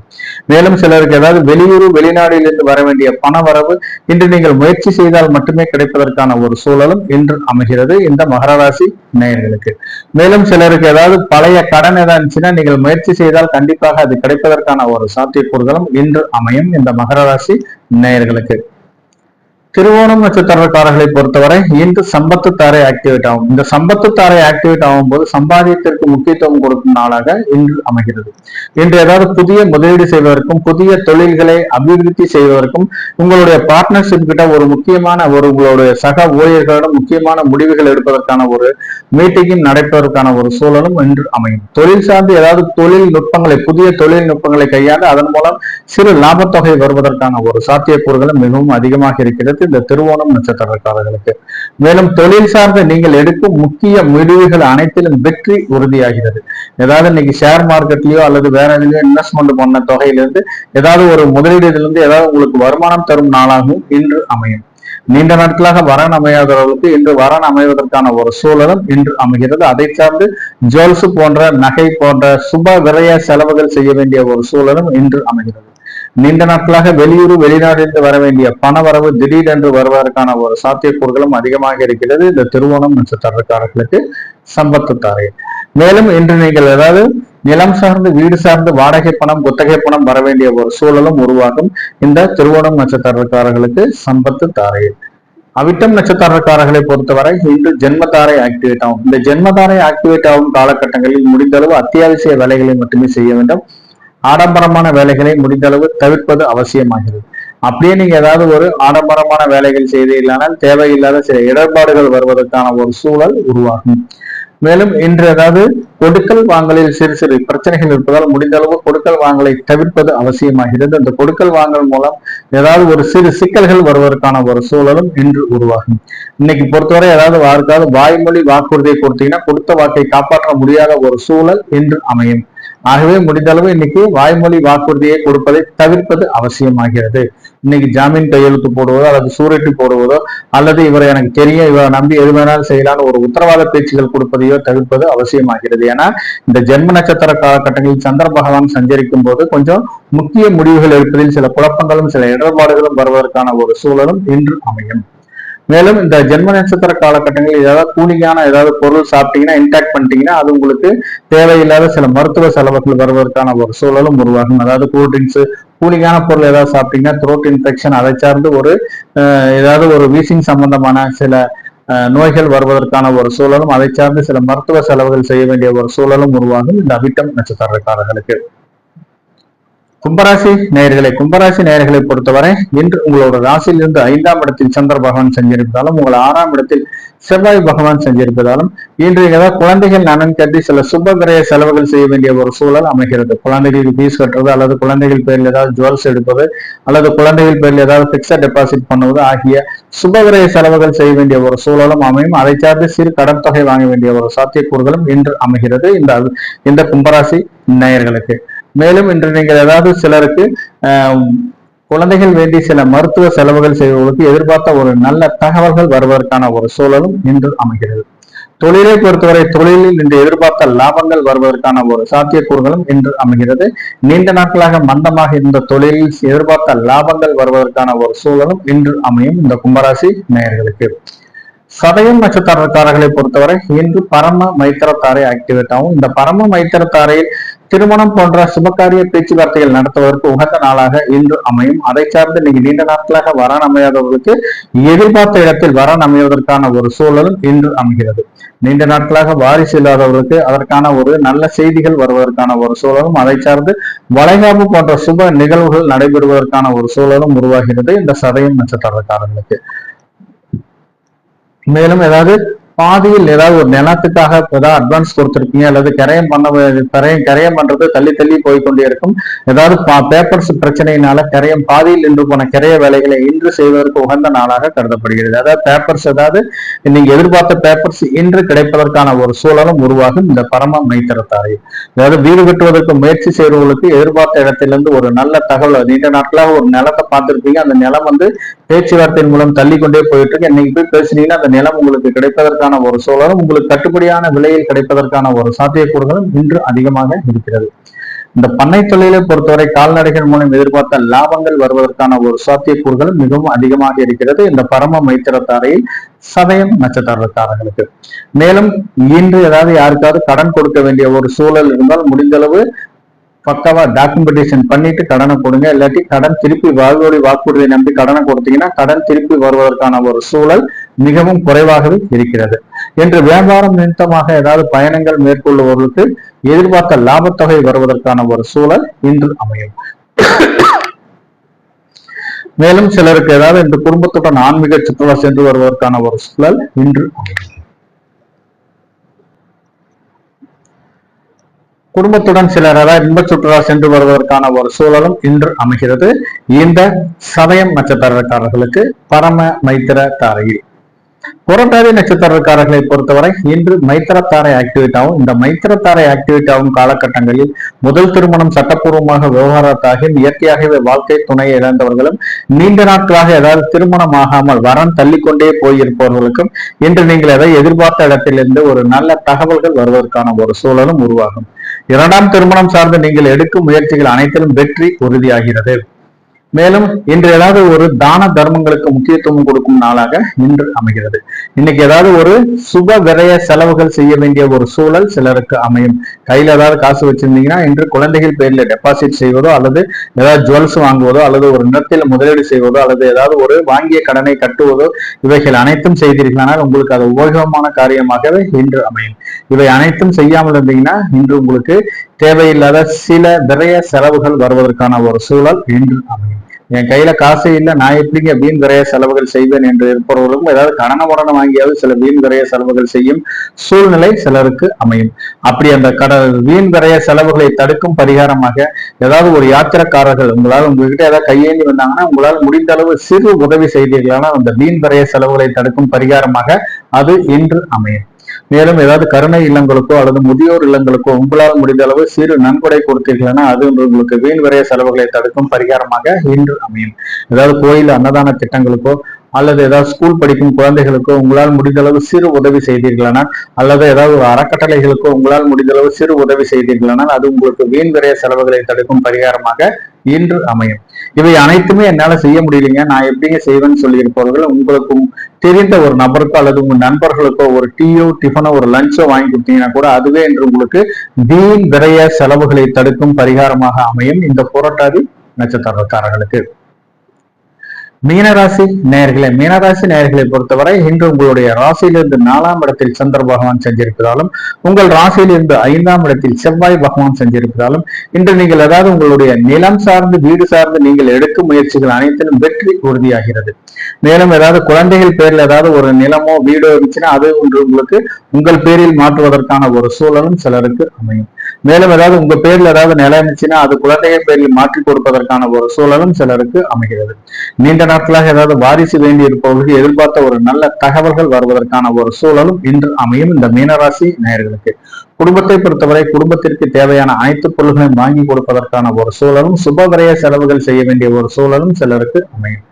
மேலும் சிலருக்கு ஏதாவது வெளியூர் வெளிநாட்டில் இருந்து வர வேண்டிய பண வரவு இன்று நீங்கள் முயற்சி செய்தால் மட்டுமே கிடைப்பதற்கான ஒரு சூழலும் இன்று அமைகிறது இந்த மகர ராசி நேயர்களுக்கு. மேலும் சிலருக்கு ஏதாவது பழைய கடன் ஏதாவது இருந்துச்சுன்னா நீங்கள் முயற்சி செய்தால் கண்டிப்பாக அது கிடைப்பதற்கான ஒரு சாத்தியக்கூறுகளும் இன்று அமையும் இந்த மகர ராசி நேயர்களுக்கு. திருவோணம் நட்சத்திரக்காரர்களை பொறுத்தவரை இன்று சம்பத்து தாரை ஆக்டிவேட் ஆகும். இந்த சம்பத்து தாரை ஆக்டிவேட் ஆகும் போது சம்பாதியத்திற்கு முக்கியத்துவம் கொடுக்கும் நாளாக இன்று அமைகிறது. இன்று ஏதாவது புதிய முதலீடு செய்வதற்கும் புதிய தொழில்களை அபிவிருத்தி செய்வதற்கும் உங்களுடைய பார்ட்னர்ஷிப் கிட்ட ஒரு முக்கியமான ஒரு உங்களுடைய சக ஊழியர்களிடம் முக்கியமான முடிவுகள் எடுப்பதற்கான ஒரு மீட்டிங்கும் நடைபெறுவதற்கான ஒரு சூழலும் இன்று அமையும். தொழில் சார்ந்து ஏதாவது தொழில்நுட்பங்களை புதிய தொழில்நுட்பங்களை கையாண்டு அதன் மூலம் சிறு லாபத்தொகை வருவதற்கான ஒரு சாத்தியக்கூறுகளும் மிகவும் அதிகமாக இருக்கிறது இந்த திருவோணம் நட்சத்திரக்காரர்களுக்கு. மேலும் தொழில் சார்ந்த நீங்கள் எடுக்கும் முக்கிய முடிவுகள் அனைத்திலும் வெற்றி உறுதியாகிறது. ஏதாவது இன்னைக்கு ஷேர் மார்க்கெட்லயோ அல்லது வேற எதுலயோ இன்வெஸ்ட்மெண்ட் பண்ண தொகையிலிருந்து ஏதாவது ஒரு முதலீடுகளிலிருந்து ஏதாவது உங்களுக்கு வருமானம் தரும் நாளாகவும் இன்று அமையும். நீண்ட நாட்களாக வரன் அமையாதவர்களுக்கு இன்று வரன் அமைவதற்கான ஒரு சூழலும் இன்று அமைகிறது. அதை சார்ந்து ஜுவல்ஸ் போன்ற நகை போன்ற சுப விரய செலவுகள் செய்ய வேண்டிய ஒரு சூழலும் இன்று அமைகிறது. நீண்ட நாட்களாக வெளியூர் வெளிநாட்டிலிருந்து வர வேண்டிய பண வரவு திடீரென்று வருவதற்கான ஒரு சாத்தியக்கூறுகளும் அதிகமாக இருக்கிறது இந்த திருவோணம் நட்சத்திரக்காரர்களுக்கு சம்பத்து தாரை. மேலும் இன்று நீங்கள் ஏதாவது நிலம் சார்ந்து வீடு சார்ந்து வாடகை பணம் குத்தகை பணம் வர வேண்டிய ஒரு சூழலும் உருவாகும் இந்த திருவோணம் நட்சத்திரக்காரர்களுக்கு சம்பத்து தாரை. அவிட்டம் நட்சத்திரக்காரர்களை பொறுத்தவரை இன்று ஜென்மதாரை ஆக்டிவேட் ஆகும். இந்த ஜென்மதாரை ஆக்டிவேட் ஆகும் காலகட்டங்களில் முடிந்தளவு அத்தியாவசிய வேலைகளை மட்டுமே செய்ய வேண்டும். ஆடம்பரமான வேலைகளை முடிந்த அளவு தவிர்ப்பது அவசியமாகிறது. அப்படியே நீங்க ஏதாவது ஒரு ஆடம்பரமான வேலைகள் செய்தீர்களானால் தேவையில்லாத சில இடர்பாடுகள் வருவதற்கான ஒரு சூழல் உருவாகும். மேலும் இன்று ஏதாவது கொடுக்கல் வாங்கலில் சிறு சிறு பிரச்சனைகள் இருப்பதால் முடிந்த அளவு கொடுக்கல் வாங்கலை தவிர்ப்பது அவசியமாகிறது. அந்த கொடுக்கல் வாங்கல் மூலம் ஏதாவது ஒரு சிறு சிக்கல்கள் வருவதற்கான ஒரு சூழலும் இன்று உருவாகும். இன்னைக்கு பொறுத்தவரை ஏதாவது யாருக்காவது வாய்மொழி வாக்குறுதியை கொடுத்தீங்கன்னா கொடுத்த வாக்கை காப்பாற்ற முடியாத ஒரு சூழல் இன்று அமையும். ஆகவே முடிந்த அளவு இன்னைக்கு வாய்மொழி வாக்குறுதியை கொடுப்பதை தவிர்ப்பது அவசியமாகிறது. இன்னைக்கு ஜாமீன் கையெழுத்து போடுவதோ அல்லது சூரிட்டி போடுவதோ அல்லது இவரை எனக்கு தெரியும் இவரை நம்பி எது வேணாலும் செய்யலான்னு ஒரு உத்தரவாத பேச்சுகள் கொடுப்பதையோ தவிர்ப்பது அவசியமாகிறது. ஏன்னா இந்த ஜென்ம நட்சத்திர காலகட்டங்களில் சந்திர பகவான் சஞ்சரிக்கும் போது கொஞ்சம் முக்கிய முடிவுகள் எடுப்பதில் சில குழப்பங்களும் சில இடர்பாடுகளும் வருவதற்கான ஒரு சூழலும் இன்று அமையும். மேலும் இந்த ஜென்ம நட்சத்திர காலகட்டங்களில் ஏதாவது கூலிங்கான ஏதாவது பொருள் சாப்பிட்டீங்கன்னா இன்டாக்ட் பண்ணிட்டீங்கன்னா அது உங்களுக்கு தேவையில்லாத சில மருத்துவ செலவுகள் வருவதற்கான ஒரு சூழலும் உருவாகும். அதாவது கூல்ட்ரிங்க்ஸ் கூலிங்கான பொருள் ஏதாவது சாப்பிட்டீங்கன்னா த்ரோட் இன்ஃபெக்ஷன் அதை சார்ந்து ஒரு ஏதாவது ஒரு வீசிங் சம்பந்தமான சில நோய்கள் வருவதற்கான ஒரு சூழலும் அதை சார்ந்து சில மருத்துவ செலவுகள் செய்ய வேண்டிய ஒரு சூழலும் உருவாகும் இந்த அவிட்டம் நட்சத்திரக்காரர்களுக்கு. கும்பராசி நேயர்களை பொறுத்தவரை இன்று உங்களோட ராசியிலிருந்து 5ஆம் இடத்தில் சந்திர பகவான் செஞ்சிருப்பதாலும் உங்கள் 6ஆம் இடத்தில் செவ்வாய் பகவான் செஞ்சிருப்பதாலும் இன்று ஏதாவது குழந்தைகள் நலன் கருதி சில சுப விரய செலவுகள் செய்ய வேண்டிய ஒரு சூழல் அமைகிறது. குழந்தைகளுக்கு ஃபீஸ் கட்டுறது அல்லது குழந்தைகள் பேரில் ஏதாவது ஜுவல்ஸ் எடுப்பது அல்லது குழந்தைகள் பேரில் ஏதாவது பிக்ஸட் டெபாசிட் பண்ணுவது ஆகிய சுப விரய செலவுகள் செய்ய வேண்டிய ஒரு சூழலும் அமையும். அதை சார்ந்து சிறு கடன் தொகை வாங்க வேண்டிய ஒரு சாத்தியக்கூறுகளும் இன்று அமைகிறது இந்த கும்பராசி நேயர்களுக்கு. மேலும் இன்று நீங்கள் ஏதாவது சிலருக்கு குழந்தைகள் வேண்டி சில மருத்துவ செலவுகள் செய்வதற்கு எதிர்பார்த்த ஒரு நல்ல தகவல்கள் வருவதற்கான ஒரு சூழலும் இன்று அமைகிறது. தொழிலை பொறுத்தவரை தொழிலில் இன்று எதிர்பார்த்த லாபங்கள் வருவதற்கான ஒரு சாத்தியக்கூறுகளும் இன்று அமைகிறது. நீண்ட நாட்களாக மந்தமாக இருந்த தொழிலில் எதிர்பார்த்த லாபங்கள் வருவதற்கான ஒரு சூழலும் இன்று அமையும் இந்த கும்பராசி நேயர்களுக்கு. சதயம் நட்சத்திரக்காரர்களை பொறுத்தவரை இன்று பரம மைத்திர தாரை ஆக்டிவேட் ஆகும். இந்த பரம மைத்திர தாரையில் திருமணம் போன்ற சுபகாரிய பேச்சுவார்த்தைகள் நடத்துவதற்கு உகந்த நாளாக இன்று அமையும். அதை சார்ந்து நீங்க நீண்ட நாட்களாக வரன் அமையாதவர்களுக்கு எதிர்பார்த்த இடத்தில் வரன் அமைவதற்கான ஒரு சூழலும் இன்று அமைகிறது. நீண்ட நாட்களாக வாரிசு இல்லாதவர்களுக்கு அதற்கான ஒரு நல்ல செய்திகள் வருவதற்கான ஒரு சூழலும், அதை சார்ந்து வளைகாப்பு போன்ற சுப நிகழ்வுகள் நடைபெறுவதற்கான ஒரு சூழலும் உருவாகிறது இந்த சதயம் நட்சத்திரக்காரர்களுக்கு. மேலும் ஏதாவது பாதியில் ஏதாவது ஒரு நிலத்துக்காக ஏதாவது அட்வான்ஸ் கொடுத்திருக்கீங்க அல்லது கரையம் பண்றது தள்ளி தள்ளி போய்கொண்டே இருக்கும். ஏதாவது பேப்பர்ஸ் பிரச்சனையினால பாதியில் நின்று போன கிரைய வேலைகளை இன்று செய்வதற்கு உகந்த நாளாக கருதப்படுகிறது. அதாவது பேப்பர்ஸ் ஏதாவது நீங்க எதிர்பார்த்த பேப்பர்ஸ் இன்று கிடைப்பதற்கான ஒரு சூழலும் உருவாகும் இந்த பரம மைத்திரத்தாரை. அதாவது வீடு கட்டுவதற்கு முயற்சி செய்வர்களுக்கு எதிர்பார்த்த இடத்திலிருந்து ஒரு நல்ல தகவல், நீண்ட நாட்களாக ஒரு நிலத்தை பார்த்திருப்பீங்க, அந்த நிலம் பேச்சுவார்த்தையின் மூலம் தள்ளி கொண்டே போயிட்டு இருக்கு. இன்னைக்கு போய் பேசுனீங்கன்னா அந்த நிலம் உங்களுக்கு கிடைப்பதற்கான ஒரு சூழலும், உங்களுக்கு கட்டுப்படியான விலையில் கிடைப்பதற்கான ஒரு சாத்தியக்கூறுகளும் இன்று அதிகமாக இருக்கிறது. இந்த பண்ணை தொழிலை பொறுத்தவரை கால்நடைகள் மூலம் எதிர்பார்த்த லாபங்கள் வருவதற்கான ஒரு சாத்தியக்கூறுகளும் மிகவும் அதிகமாக இருக்கிறது இந்த பரம மைத்திரத்தாரையில் சதயம் நட்சத்திரக்காரர்களுக்கு. மேலும் இன்று ஏதாவது யாருக்காவது கடன் கொடுக்க வேண்டிய ஒரு சூழல் இருந்தால் முடிந்தளவு பக்காவா டாக்குமெண்டேஷன் பண்ணிட்டு கடனை கொடுங்க. இல்லாட்டி கடன் திருப்பி வாக்குறுதியை நம்பி கடனை கொடுத்தீங்கன்னா கடன் திருப்பி வருவதற்கான ஒரு சூழல் மிகவும் குறைவாகவே இருக்கிறது. என்று வியாபாரம் நிமித்தமாக ஏதாவது பயணங்கள் மேற்கொள்ளுவர்களுக்கு எதிர்பார்த்த லாபத்தொகை வருவதற்கான ஒரு சூழல் இன்று அமையும். மேலும் சிலருக்கு ஏதாவது இந்த குடும்பத்துடன் ஆன்மீக சுற்றுலா சென்று வருவதற்கான ஒரு சூழல் இன்று அமையும். குடும்பத்துடன் சிலர் ஏதாவது இன்ப சுற்றுலா சென்று வருவதற்கான ஒரு சூழலும் இன்று அமைகிறது இந்த சதயம் நட்சத்திரக்காரர்களுக்கு பரம மைத்திர தாரையில். புரட்டாதி நட்சத்திரக்காரர்களை பொறுத்தவரை இன்று மைத்திரத்தாரை ஆக்டிவேட் ஆகும். இந்த மைத்திரத்தாரை ஆக்டிவேட் ஆகும் காலகட்டங்களில் முதல் திருமணம் சட்டப்பூர்வமாக விவகாரத்தாகி இயற்கையாகவே வாழ்க்கை துணை இழந்தவர்களும், நீண்ட நாட்களாக ஏதாவது திருமணம் ஆகாமல் வரன் தள்ளிக்கொண்டே போயிருப்பவர்களுக்கும் இன்று நீங்கள் எதை எதிர்பார்த்த இடத்திலிருந்து ஒரு நல்ல தகவல்கள் வருவதற்கான ஒரு சூழலும் உருவாகும். இரண்டாம் திருமணம் சார்ந்து நீங்கள் எடுக்கும் முயற்சிகள் அனைத்திலும் வெற்றி உறுதியாகிறது. மேலும் இன்று ஏதாவது ஒரு தான தர்மங்களுக்கு முக்கியத்துவம் கொடுக்கும் நாளாக இன்று அமைகிறது. இன்னைக்கு ஏதாவது ஒரு சுப விரய செலவுகள் செய்ய வேண்டிய ஒரு சூழல் சிலருக்கு அமையும். கையில ஏதாவது காசு வச்சிருந்தீங்கன்னா இன்று குழந்தைகள் பேர்ல டெபாசிட் செய்வதோ அல்லது ஏதாவது ஜுவல்ஸ் வாங்குவதோ அல்லது ஒரு நிலத்தில் முதலீடு செய்வதோ அல்லது ஏதாவது ஒரு வாங்கிய கடனை கட்டுவதோ இவைகள் அனைத்தும் செய்தீர்களானால் உங்களுக்கு அது உபயோகமான காரியமாகவே இன்று அமையும். இவை அனைத்தும் செய்யாமல் இருந்தீங்கன்னா இன்று உங்களுக்கு தேவையில்லாத சில விரய செலவுகள் வருவதற்கான ஒரு சூழல் இன்று அமையும். என் கையில காசு இல்லை, நான் எப்படிங்க வீண் விரைய செலவுகள் செய்வேன் என்று இருப்பவர்களுக்கும் ஏதாவது கடனை வாங்கியாவது சில வீண் விரைய செலவுகள் செய்யும் சூழ்நிலை சிலருக்கு அமையும். அப்படி அந்த வீண் விரைய செலவுகளை தடுக்கும் பரிகாரமாக ஏதாவது ஒரு யாத்திரக்காரர்கள் உங்ககிட்ட ஏதாவது கையேந்தி வந்தாங்கன்னா உங்களால் முடிந்த அளவு சிறு உதவி செய்தீர்களான அந்த வீண் விரைய செலவுகளை தடுக்கும் பரிகாரமாக அது இன்று அமையும். மேலும் ஏதாவது கருணை இல்லங்களுக்கோ அல்லது முதியோர் இல்லங்களுக்கோ உங்களால் முடிந்த அளவு சிறு நன்கொடை கொடுத்தீர்கள்னா அது உங்களுக்கு வீண் விரைய செலவுகளை தடுக்கும் பரிகாரமாக இன்று அமையும். ஏதாவது கோயில் அன்னதான திட்டங்களுக்கோ அல்லது ஏதாவது ஸ்கூல் படிக்கும் குழந்தைகளுக்கோ உங்களால் முடிந்தளவு சிறு உதவி செய்தீர்களானால் அல்லது ஏதாவது ஒரு அறக்கட்டளைகளுக்கோ உங்களால் முடிந்தளவு சிறு உதவி செய்தீர்களானால் அது உங்களுக்கு வீண் விரைய செலவுகளை தடுக்கும் பரிகாரமாக இன்று அமையும். இவை அனைத்துமே என்னால செய்ய முடியலைங்க, நான் எப்படிங்க செய்வேன்னு சொல்லியிருப்பவர்கள் உங்களுக்கும் தெரிந்த ஒரு நபருக்கோ அல்லது உங்க நண்பர்களுக்கோ ஒரு டீயோ டிஃபனோ ஒரு லஞ்சோ வாங்கி கொடுத்தீங்கன்னா கூட அதுவே என்று உங்களுக்கு வீண் விரைய செலவுகளை தடுக்கும் பரிகாரமாக அமையும் இந்த புரட்டாதி நட்சத்திரக்காரர்களுக்கு. மீனராசி நேயர்களை பொறுத்தவரை இன்று உங்களுடைய ராசியிலிருந்து 4ஆம் இடத்தில் சந்திர பகவான் செஞ்சிருப்பதாலும் உங்கள் ராசியிலிருந்து 5ஆம் இடத்தில் செவ்வாய் பகவான் செஞ்சிருப்பதாலும் இன்று நீங்கள் ஏதாவது உங்களுடைய நிலம் சார்ந்து வீடு சார்ந்து நீங்கள் எடுக்கும் முயற்சிகள் அனைத்திலும் வெற்றி உறுதியாகிறது. மேலும் ஏதாவது குழந்தைகள் பேரில் ஏதாவது ஒரு நிலமோ வீடோ இருந்துச்சுன்னா அது உங்களுக்கு உங்கள் பேரில் மாற்றுவதற்கான ஒரு சூழலும் சிலருக்கு அமையும். மேலும் ஏதாவது உங்க பேர்ல ஏதாவது நிலம் இருந்துச்சுன்னா அது குழந்தைகள் பேரில் மாற்றி கொடுப்பதற்கான ஒரு சூழலும் சிலருக்கு அமைகிறது. நீண்ட நாட்களாக ஏதாவது வாரிசு வேண்டி இருப்பவர்களுக்கு எதிர்பார்த்த ஒரு நல்ல தகவல்கள் வருவதற்கான ஒரு சூழலும் இன்று அமையும் இந்த மீனராசி நேயர்களுக்கு. குடும்பத்தை பொறுத்தவரை குடும்பத்திற்கு தேவையான அனைத்து பொருள்களையும் வாங்கி கொடுப்பதற்கான ஒரு சூழலும் சுப விரய செலவுகள் செய்ய வேண்டிய ஒரு சூழலும் சிலருக்கு அமையும்.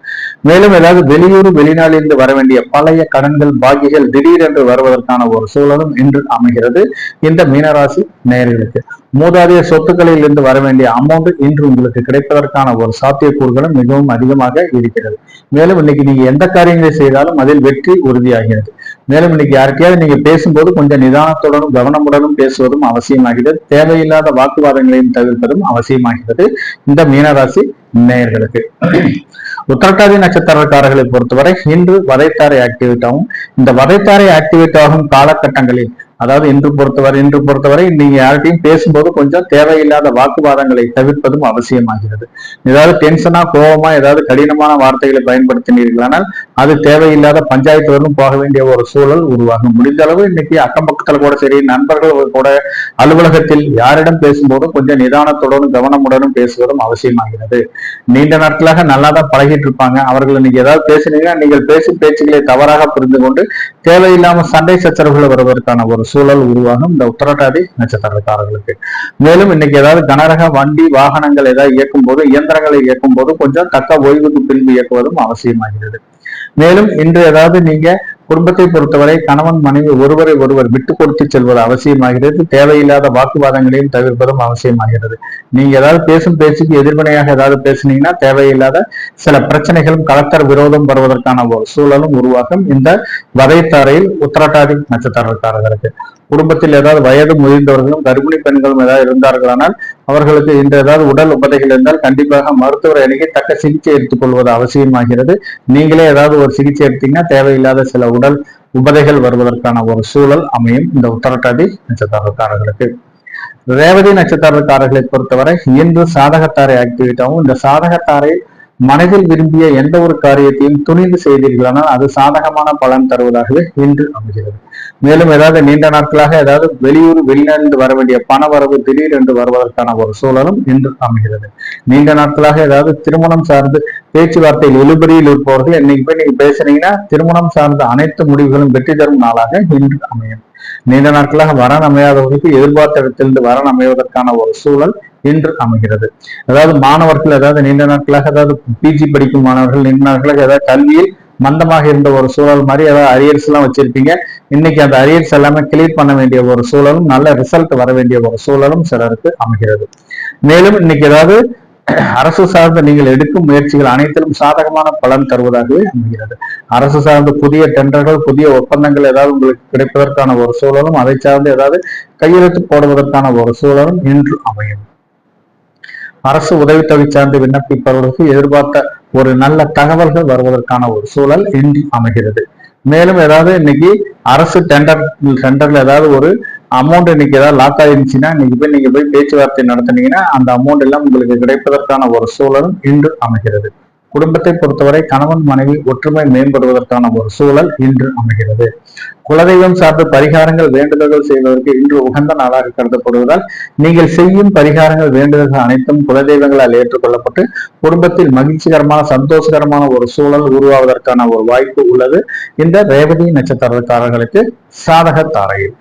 மேலும் ஏதாவது வெளியூர் வெளிநாட்டிலிருந்து வர வேண்டிய பழைய கடன்கள் பாக்கிகள் திடீரென்று வருவதற்கான ஒரு சூழலும் இன்று அமைகிறது இந்த மீனராசி நேயர்களுக்கு. மூதாதைய சொத்துக்களில் இருந்து வர வேண்டிய அமௌண்ட் இன்று உங்களுக்கு கிடைப்பதற்கான ஒரு சாத்தியக்கூறுகளும் மிகவும் அதிகமாக இருக்கிறது. மேலும் இன்னைக்கு நீங்க எந்த காரியங்களை செய்தாலும் அதில் வெற்றி உறுதியாகிறது. மேலும் இன்னைக்கு யாருக்கையாவது நீங்க பேசும்போது கொஞ்சம் நிதானத்துடனும் கவனமுடனும் பேசுவதும் அவசியமாகிறது. தேவையில்லாத வாக்குவாதங்களையும் தவிர்ப்பதும் அவசியமாகிறது இந்த மீனராசி நேயர்களுக்கு. உத்திரட்டாதி நட்சத்திரக்காரர்களை பொறுத்தவரை இன்று வதைத்தாரை ஆக்டிவேட் ஆகும். இந்த வதைத்தாரை ஆக்டிவேட் ஆகும் காலகட்டங்களில், அதாவது இன்று பொறுத்தவரை நீங்க யார்கிட்டையும் பேசும்போது கொஞ்சம் தேவையில்லாத வாக்குவாதங்களை தவிர்ப்பதும் அவசியமாகிறது. ஏதாவது டென்ஷனா கோபமா ஏதாவது கடினமான வார்த்தைகளை பயன்படுத்தினீர்களானால் அது தேவையில்லாத பஞ்சாயத்து வரலும் போக வேண்டிய ஒரு சூழல் உருவாகும். முடிந்த அளவு இன்னைக்கு அக்கம் பக்கத்துல கூட சரி, நண்பர்கள் கூட அலுவலகத்தில் யாரிடம் பேசும்போதும் கொஞ்சம் நிதானத்துடனும் கவனமுடனும் பேசுவதும் அவசியமாகிறது. நீண்ட நாட்களாக நல்லாதான் பழகிட்டு இருப்பாங்க. அவர்கள் இன்னைக்கு ஏதாவது பேசினீங்கன்னா நீங்கள் பேசும் பேச்சுக்களை தவறாக புரிந்து கொண்டு தேவையில்லாம சண்டை சச்சரவுகள் வருவதற்கான ஒரு சூழல் உருவாகும் இந்த உத்திரட்டாதி நட்சத்திரக்காரர்களுக்கு. மேலும் இன்னைக்கு ஏதாவது கனரக வண்டி வாகனங்கள் ஏதாவது இயக்கும் போது, இயந்திரங்களை இயக்கும் போது கொஞ்சம் தக்க ஓய்வுக்கு பின்பு இயக்குவதும் அவசியமாகிறது. மேலும் இன்று ஏதாவது நீங்க குடும்பத்தை பொறுத்தவரை கணவன் மனைவி ஒருவரை ஒருவர் விட்டு கொடுத்து செல்வது அவசியமாகிறது. தேவையில்லாத வாக்குவாதங்களையும் தவிர்ப்பதும் அவசியமாகிறது. நீங்க ஏதாவது பேசும் பேச்சுக்கு எதிர்வினையாக ஏதாவது பேசுனீங்கன்னா தேவையில்லாத சில பிரச்சனைகளும் கலத்தர விரோதம் வருவதற்கான ஒரு சூழலும் உருவாகும் இந்த வதைத்தாரையில் உத்திரட்டாதி நட்சத்திரக்காரர்களுக்கு. குடும்பத்தில் ஏதாவது வயது முதிர்ந்தவர்களும் கர்ப்பிணி பெண்களும் ஏதாவது இருந்தார்களானால் அவர்களுக்கு இந்த ஏதாவது உடல் உபதைகள் இருந்தால் கண்டிப்பாக மருத்துவரை அணுகி தக்க சிகிச்சை எடுத்துக் கொள்வது அவசியமாகிறது. நீங்களே ஏதாவது ஒரு சிகிச்சை எடுத்தீங்கன்னா தேவையில்லாத சில உடல் உபதைகள் வருவதற்கான ஒரு சூழல் அமையும் இந்த உத்திரட்டாதி நட்சத்திரக்காரர்களுக்கு. ரேவதி நட்சத்திரக்காரர்களை பொறுத்தவரை இன்று சாதகத்தாரை ஆக்டிவேட் ஆகும். இந்த சாதகத்தாரை மனதில் விரும்பிய எந்த ஒரு காரியத்தையும் துணிந்து செய்தீர்களானால் அது சாதகமான பலன் தருவதாகவே இன்று அமைகிறது. மேலும் ஏதாவது நீண்ட நாட்களாக ஏதாவது வெளியூர் வெளிநாடு வர வேண்டிய பண வரவு திடீரென்று வருவதற்கான ஒரு சூழலும் இன்று அமைகிறது. நீண்ட நாட்களாக ஏதாவது திருமணம் சார்ந்து பேச்சுவார்த்தையில் இழுபறியில் இருப்பவர்கள் இன்னைக்கு போய் நீங்க பேசுனீங்கன்னா திருமணம் சார்ந்த அனைத்து முடிவுகளும் வெற்றி தரும் நாளாக இன்று அமையும். நீண்ட நாட்களாக வரன் அமையாதவர்களுக்கு எதிர்பார்த்த இடத்திலிருந்து வரன் அமைவதற்கான ஒரு சூழல் இன்று அமைகிறது. அதாவது மாணவர்கள் ஏதாவது நீண்ட நாட்களாக ஏதாவது பிஜி படிக்கும் மாணவர்கள் நீண்ட நாட்களாக ஏதாவது கல்வியில் மந்தமாக இருந்த ஒரு சூழல் மாதிரி ஏதாவது அரியர்ஸ் எல்லாம் வச்சிருப்பீங்க. இன்னைக்கு அந்த அரியர்ஸ் எல்லாமே கிளியர் பண்ண வேண்டிய ஒரு சூழலும் நல்ல ரிசல்ட் வர வேண்டிய ஒரு சூழலும் சிலருக்கு அமைகிறது. மேலும் இன்னைக்கு ஏதாவது அரசு சார்ந்த நீங்கள் எடுக்கும் முயற்சிகள் அனைத்திலும் சாதகமான பலன் தருவதாகவே அமைகிறது. அரசு சார்ந்த புதிய டெண்டர்கள் புதிய ஒப்பந்தங்கள் ஏதாவது உங்களுக்கு கிடைப்பதற்கான ஒரு சூழலும் அதை சார்ந்து ஏதாவது கையெழுத்து போடுவதற்கான ஒரு சூழலும் இன்று அமையும். அரசு உதவித்தொகை சார்ந்து விண்ணப்பிப்பவர்களுக்கு எதிர்பார்த்த ஒரு நல்ல தகவல்கள் வருவதற்கான ஒரு சூழல் இன்று அமைகிறது. மேலும் ஏதாவது இன்னைக்கு அரசு டெண்டர்ல ஏதாவது ஒரு அமௌண்ட் இன்னைக்கு ஏதாவது லாக் ஆயிருந்துச்சுன்னா நீங்க போய் பேச்சுவார்த்தை நடத்தினீங்கன்னா அந்த அமௌண்ட் எல்லாம் உங்களுக்கு கிடைப்பதற்கான ஒரு சூழலும் இன்று அமைகிறது. குடும்பத்தை பொறுத்தவரை கணவன் மனைவி ஒற்றுமை மேம்படுவதற்கான ஒரு சூழல் இன்று அமைகிறது. குலதெய்வம் சார்ந்த பரிகாரங்கள் வேண்டுதல்கள் செய்வதற்கு இன்று உகந்த நாளாக கருதப்படுவதால் நீங்கள் செய்யும் பரிகாரங்கள் வேண்டுதல்கள் அனைத்தும் குலதெய்வங்களால் ஏற்றுக்கொள்ளப்பட்டு குடும்பத்தில் மகிழ்ச்சிகரமான சந்தோஷகரமான ஒரு சூழல் உருவாவதற்கான ஒரு வாய்ப்பு உள்ளது இந்த ரேவதி நட்சத்திரக்காரர்களுக்கு சாதக தாரையில்.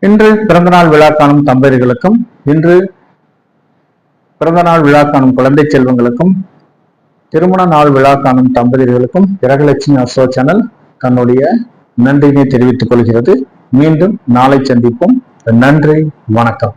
இன்று பிறந்தநாள் விழா காணும் தம்பதிகளுக்கும் இன்று பிறந்தநாள் விழா காணும் குழந்தை செல்வங்களுக்கும் திருமண நாள் விழா காணும் தம்பதிகளுக்கும் கிரகலட்சுமி அஸ்ட்ரோ சேனல் தன்னுடைய நன்றியினை தெரிவித்துக் கொள்கிறது. மீண்டும் நாளை சந்திப்போம். நன்றி, வணக்கம்.